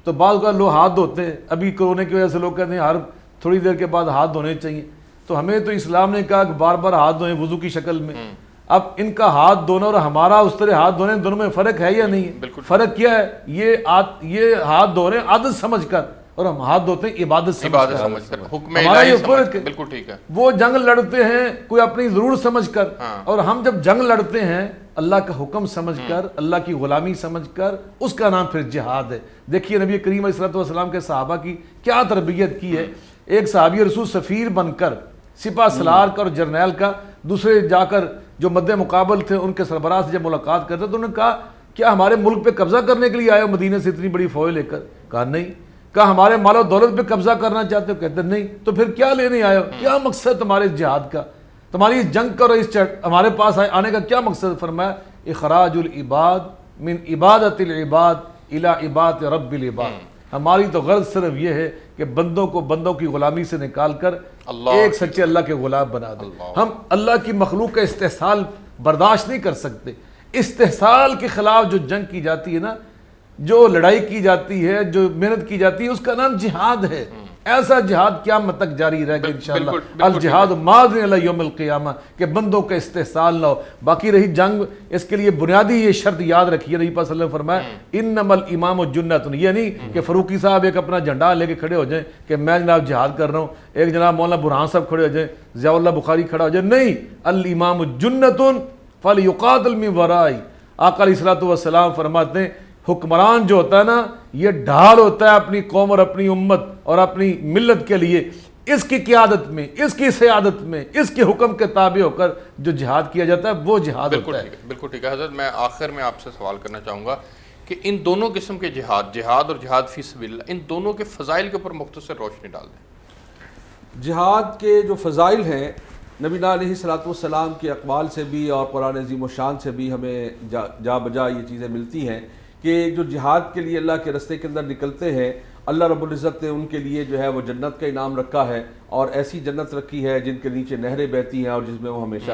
تو بعض اوقات لوگ ہاتھ دھوتے ہیں، ابھی کورونا کی وجہ سے لوگ کہتے ہیں ہر تھوڑی دیر کے بعد ہاتھ دھونے چاہیے، تو ہمیں تو اسلام نے کہا کہ بار بار ہاتھ دھوئیں وضو کی شکل میں۔ اب ان کا ہاتھ دھونا اور ہمارا اس طرح ہاتھ دھونے دونوں میں فرق ہے یا نہیں ہے؟ فرق کیا ہے؟ یہ ہاتھ دھو رہے ہیں عادت سمجھ کر اور ہم ہاتھ دھوتے ہیں عبادت سمجھ کر۔ ہمارا یہ فرق ہے۔ بالکل ٹھیک ہے۔ وہ جنگ لڑتے ہیں کوئی اپنی ضرورت سمجھ کر، اور ہم جب جنگ لڑتے ہیں اللہ کا حکم سمجھ کر، اللہ کی غلامی سمجھ کر، اس کا نام پھر جہاد ہے۔ دیکھیے نبی کریم علیہ الصلوۃ والسلام کے صحابہ کی کیا تربیت کی ہے۔ ایک صحابی رسول سفیر بن کر سپاہ سالار کا اور جرنیل کا دوسرے جا کر جو مد مقابل تھے ان کے سربراہ سے جب ملاقات کرتے تو انہوں نے کہا کیا ہمارے ملک پہ قبضہ کرنے کے لیے آئے ہو مدینے سے اتنی بڑی فوج لے کر؟ کہا نہیں۔ کہا ہمارے مال و دولت پہ قبضہ کرنا چاہتے ہو؟ کہتے نہیں۔ تو پھر کیا لینے آئے ہو؟ کیا مقصد تمہارے جہاد کا، تمہاری اس جنگ کا اور اس ہمارے پاس آنے کا کیا مقصد؟ فرمایا اخراج العباد من عبادت العباد الی عبادت رب العباد۔ ہماری تو غرض صرف یہ ہے کہ بندوں کو بندوں کی غلامی سے نکال کر ایک سچے اللہ کے غلام بنا دیں۔ ہم اللہ کی مخلوق کا استحصال برداشت نہیں کر سکتے۔ استحصال کے خلاف جو جنگ کی جاتی ہے نا، جو لڑائی کی جاتی ہے، جو محنت کی جاتی ہے، اس کا نام جہاد ہے۔ ایسا جہاد قیامت تک جاری رہے گا انشاءاللہ۔ الجہاد ماض علی یوم القیامہ، کہ بندوں کا استحصال نہ ہو۔ باقی رہی جنگ، اس کے لیے بنیادی یہ شرط یاد رکھیے، نبی صلی اللہ علیہ وسلم فرمایا انما الامام جنۃ۔ یہ نہیں کہ فروقی صاحب ایک اپنا جھنڈا لے کے کھڑے ہو جائیں کہ میں جناب جہاد کر رہا ہوں، ایک جناب مولانا برہان صاحب کھڑے ہو جائیں، ضیاء اللہ بخاری کھڑا ہو جائے، نہیں، الامام جنۃ فلیقاتل من ورائی۔ آقا علیہ الصلوۃ والسلام فرماتے ہیں حکمران جو ہوتا ہے نا، یہ ڈھال ہوتا ہے اپنی قوم اور اپنی امت اور اپنی ملت کے لیے۔ اس کی قیادت میں، اس کی سیادت میں، اس کے حکم کے تابع ہو کر جو جہاد کیا جاتا ہے وہ جہاد ہوتا ہے۔ بالکل ٹھیک ہے حضرت، میں آخر میں آپ سے سوال کرنا چاہوں گا کہ ان دونوں قسم کے جہاد اور جہاد فی سبیل اللہ، ان دونوں کے فضائل کے اوپر مختصر روشنی ڈال دیں۔ جہاد کے جو فضائل ہیں نبینا علیہ الصلوۃ والسلام کے اقوال سے بھی اور قرآن عظیم و شان سے بھی ہمیں جا بجا یہ چیزیں ملتی ہیں کہ جو جہاد کے لیے اللہ کے راستے کے اندر نکلتے ہیں، اللہ رب العزت نے ان کے لیے جو ہے وہ جنت کا انعام رکھا ہے، اور ایسی جنت رکھی ہے جن کے نیچے نہریں بہتی ہیں اور جس میں وہ ہمیشہ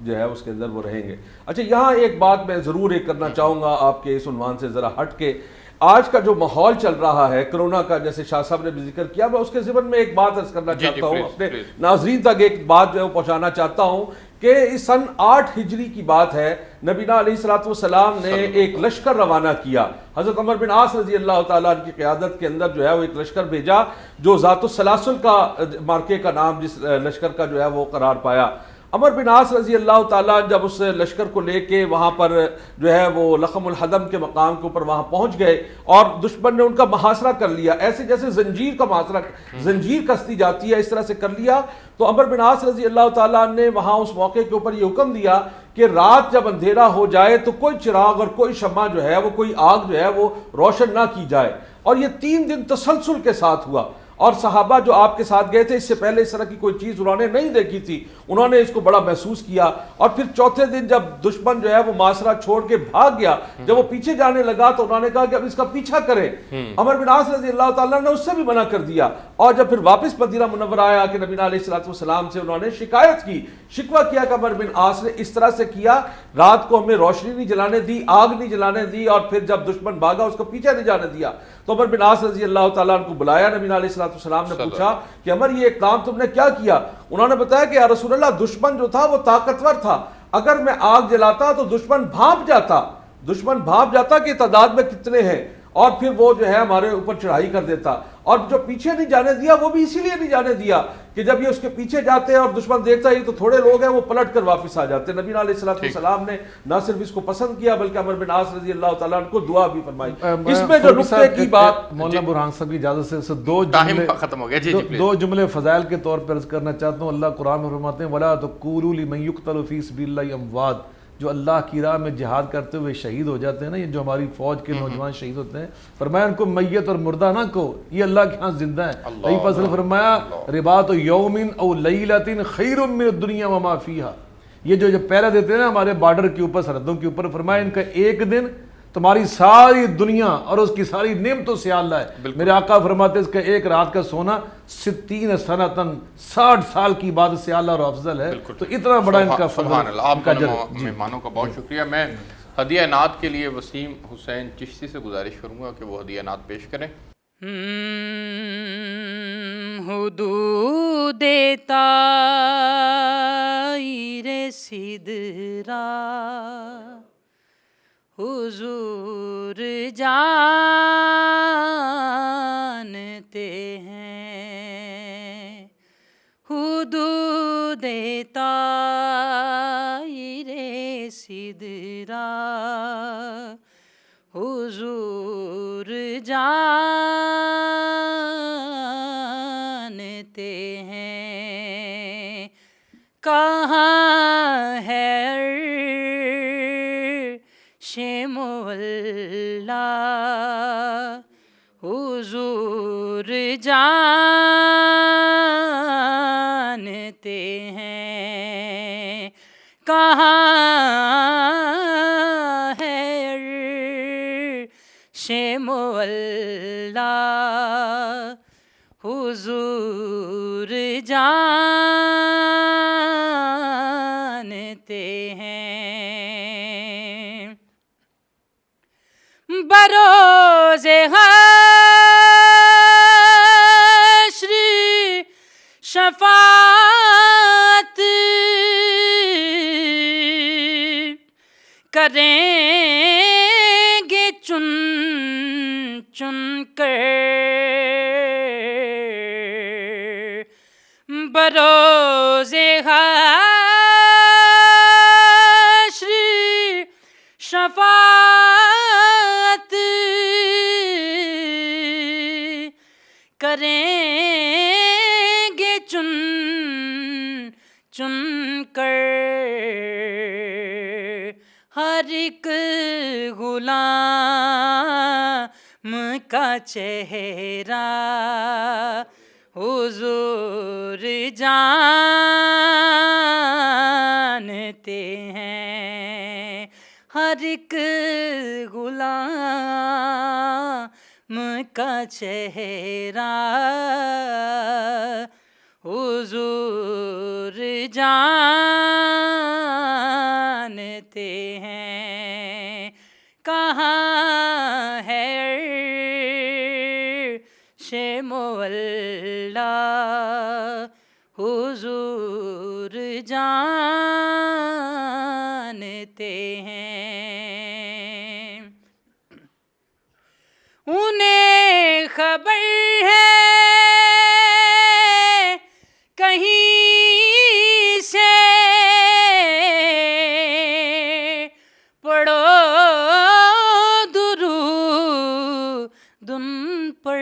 جو ہے اس کے اندر وہ رہیں گے۔ اچھا، یہاں ایک بات میں ضرور کرنا چاہوں گا آپ کے اس عنوان سے ذرا ہٹ کے، آج کا جو ماحول چل رہا ہے کرونا کا، جیسے شاہ صاحب نے بھی ذکر کیا، میں اس کے ضمن میں ایک بات عرض کرنا چاہتا ہوں، اپنے ناظرین تک ایک بات جو ہے وہ پہنچانا چاہتا ہوں کہ اس سن 8 ہجری کی بات ہے، نبینا علیہ الصلوۃ والسلام نے ایک لشکر روانہ کیا۔ حضرت عمر بن عاص رضی اللہ تعالیٰ عنہ کی قیادت کے اندر جو ہے وہ ایک لشکر بھیجا جو ذات السلاسل کا مارکے کا نام جس لشکر کا جو ہے وہ قرار پایا۔ عمر بن عاص رضی اللہ تعالیٰ جب اس لشکر کو لے کے وہاں پر جو ہے وہ لخم الحدم کے مقام کے اوپر وہاں پہنچ گئے اور دشمن نے ان کا محاصرہ کر لیا، ایسے جیسے زنجیر کا محاصرہ، زنجیر کستی جاتی ہے، اس طرح سے کر لیا۔ تو عمر بن عاص رضی اللہ تعالیٰ نے وہاں اس موقع کے اوپر یہ حکم دیا کہ رات جب اندھیرا ہو جائے تو کوئی چراغ اور کوئی شمع جو ہے وہ، کوئی آگ جو ہے وہ روشن نہ کی جائے، اور یہ 3 دن تسلسل کے ساتھ ہوا۔ اور صحابہ جو آپ کے ساتھ گئے تھے اس سے پہلے اس طرح کی کوئی چیز انہوں نے نہیں دیکھی تھی، انہوں نے اس کو بڑا محسوس کیا. اور پھر چوتھے دن جب دشمن جو ہے وہ محاصرہ چھوڑ کے بھاگ گیا، جب وہ پیچھے جانے لگا تو انہوں نے کہا کہ اب اس کا پیچھا کریں. عمر بن عاص رضی اللہ تعالیٰ نے اس سے بھی منع کر دیا. اور جب پھر واپس مدینہ منورہ آیا کہ نبی علیہ الصلوۃ والسلام سے انہوں نے شکایت کی، شکوہ کیا کہ عمر بن عاص نے اس طرح سے کیا، رات کو ہمیں روشنی نہیں جلانے دی، آگ نہیں جلانے دی، اور پھر جب دشمن بھاگا اس کو پیچھے نہیں جانے دیا. تو عمر بن عاص رضی اللہ تعالیٰ عنہ کو بلایا، نبی علیہ الصلوۃ والسلام نے پوچھا کہ عمر یہ اقدام تم نے کیا کیا؟ انہوں نے بتایا کہ یا رسول اللہ دشمن جو تھا وہ طاقتور تھا، اگر میں آگ جلاتا تو دشمن بھانپ جاتا کہ تعداد میں کتنے ہیں، اور پھر وہ جو ہے ہمارے اوپر چڑھائی کر دیتا. اور جو پیچھے نہیں جانے دیا وہ بھی اسی لیے نہیں جانے دیا کہ جب یہ اس کے پیچھے جاتے ہیں اور دشمن دیکھتا ہے یہ تو تھوڑے لوگ ہیں، وہ پلٹ کر واپس آ جاتے ہیں. نبی علیہ الصلوۃ والسلام نے نہ صرف اس کو پسند کیا بلکہ عمر بن عاص رضی اللہ تعالیٰ عنہ کو دعا بھی فرمائی. اس میں جو نقطے کی بات مولانا برہان صاحب کی اجازت سے دو ٹائم جملے ختم ہو گیا. جی جی دو جملے فضائل کے طور پر عرض کرنا چاہتا ہوں. اللہ قرآن میں فرماتے ہیں وَلَا تَقُولُوا لِمَن يُقْتَلُ فِي سَبِيلِ اللَّهِ أَمْوَاتٌ، جو اللہ کی راہ میں جہاد کرتے ہوئے شہید ہو جاتے ہیں نا، یہ جو ہماری فوج کے نوجوان شہید ہوتے ہیں، فرمایا ان کو میت اور مردہ نہ کہو، یہ اللہ کے ہاں زندہ ہیں. نبی پاک صلی اللہ علیہ وسلم فرمایا رباط یوم او لیلۃ خیر من الدنیا وما فیہا، یہ جو پہرا دیتے ہیں نا ہمارے بارڈر کے اوپر، سرحدوں کے اوپر، فرمایا ان کا ایک دن تمہاری ساری دنیا اور اس کی ساری نعمتوں سے اعلیٰ ہے. میرے آقا فرماتے ہیں اس کا ایک رات کا سونا 60 سنتن 60 سال کی عبادت سے اعلیٰ اور افضل ہے. تو اتنا بڑا ان کا سبحان اللہ. آپ کا مہمانوں کا بہت شکریہ. میں ہدیہ نعت کے لیے وسیم حسین چشتی سے گزارش کروں گا کہ وہ ہدیہ نعت پیش کریں. حدود طائر سدرا حضور جانتے ہیں، حدود طائر سدرا حضور جانتے ہیں. کہاں ہے مولا حضور جانتے ہیں، کہاں ہے عرش مولا حضور جانتے ہیں. بروز حشر شفاعت کریں گے چن چن کر، بروز حشر شفاعت کریں گے چن چن کر. ہر ایک غلام کا چہرہ حضور جانتے ہیں، ہر ایک غلام کا چہرہ حضور جانتے ہیں. کہاں ہے عرش مولا حضور جانتے ہیں. انہیں خبر ہے کہیں سے پڑھو درود ان پر،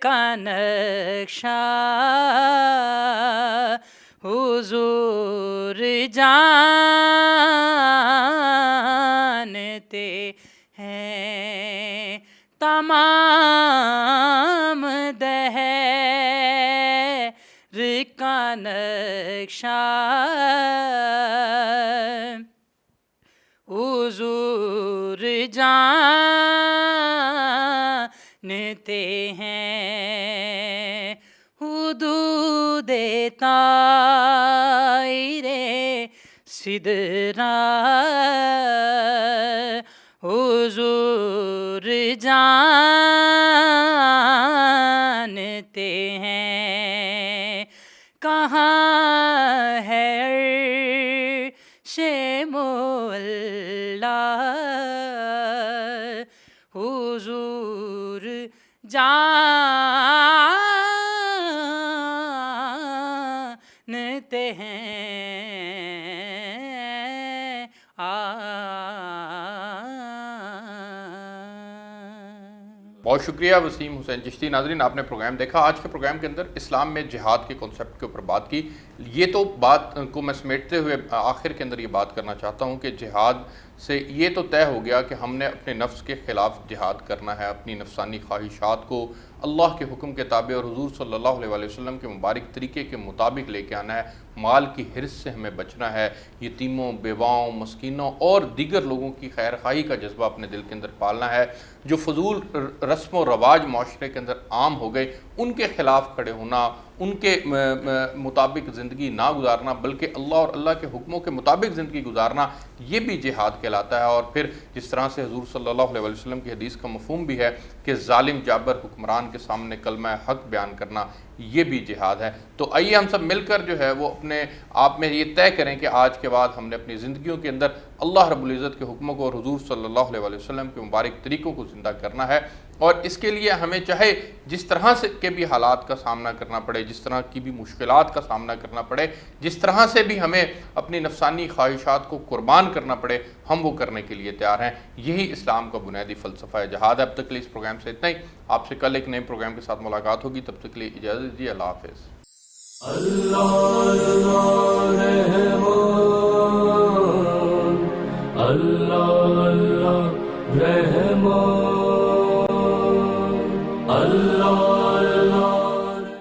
کا نقشہ حضور جانتے ہیں، تمام دہر کا نقشہ حضور جانتے ہیں، حدود طائر سدرا حضور جانتے ہیں، کہاں ہے عرش مولا حضور جانتے ہیں۔ بہت شکریہ وسیم حسین چشتی۔ ناظرین، آپ نے پروگرام دیکھا۔ آج کے پروگرام کے اندر اسلام میں جہاد کے کنسیپٹ کے اوپر بات کی۔ یہ تو بات کو میں سمیٹتے ہوئے آخر کے اندر یہ بات کرنا چاہتا ہوں کہ جہاد سے یہ تو طے ہو گیا کہ ہم نے اپنے نفس کے خلاف جہاد کرنا ہے، اپنی نفسانی خواہشات کو اللہ کے حکم کے تابع اور حضور صلی اللہ علیہ وسلم کے مبارک طریقے کے مطابق لے کے آنا ہے، مال کی حرص سے ہمیں بچنا ہے، یتیموں، بیواؤں، مسکینوں اور دیگر لوگوں کی خیر خواہی کا جذبہ اپنے دل کے اندر پالنا ہے، جو فضول رسم و رواج معاشرے کے اندر عام ہو گئے ان کے خلاف کھڑے ہونا، ان کے مطابق زندگی نہ گزارنا بلکہ اللہ اور اللہ کے حکموں کے مطابق زندگی گزارنا، یہ بھی جہاد کہلاتا ہے۔ اور پھر جس طرح سے حضور صلی اللہ علیہ وسلم کی حدیث کا مفہوم بھی ہے کہ ظالم جابر حکمران کے سامنے کلمہ حق بیان کرنا، یہ بھی جہاد ہے۔ تو آئیے ہم سب مل کر جو ہے وہ اپنے آپ میں یہ طے کریں کہ آج کے بعد ہم نے اپنی زندگیوں کے اندر اللہ رب العزت کے حکموں کو اور حضور صلی اللہ علیہ وسلم کے مبارک طریقوں کو زندہ کرنا ہے، اور اس کے لیے ہمیں چاہے جس طرح سے کے بھی حالات کا سامنا کرنا پڑے، جس طرح کی بھی مشکلات کا سامنا کرنا پڑے، جس طرح سے بھی ہمیں اپنی نفسانی خواہشات کو قربان کرنا پڑے، ہم وہ کرنے کے لیے تیار ہیں۔ یہی اسلام کا بنیادی فلسفہ ہے جہاد ہے۔ اب تک کے لیے اس پروگرام سے اتنا ہی، آپ سے کل ایک نئے پروگرام کے ساتھ ملاقات ہوگی، تب تک کے لیے اجازت دیجیے، اللہ حافظ۔ اللہ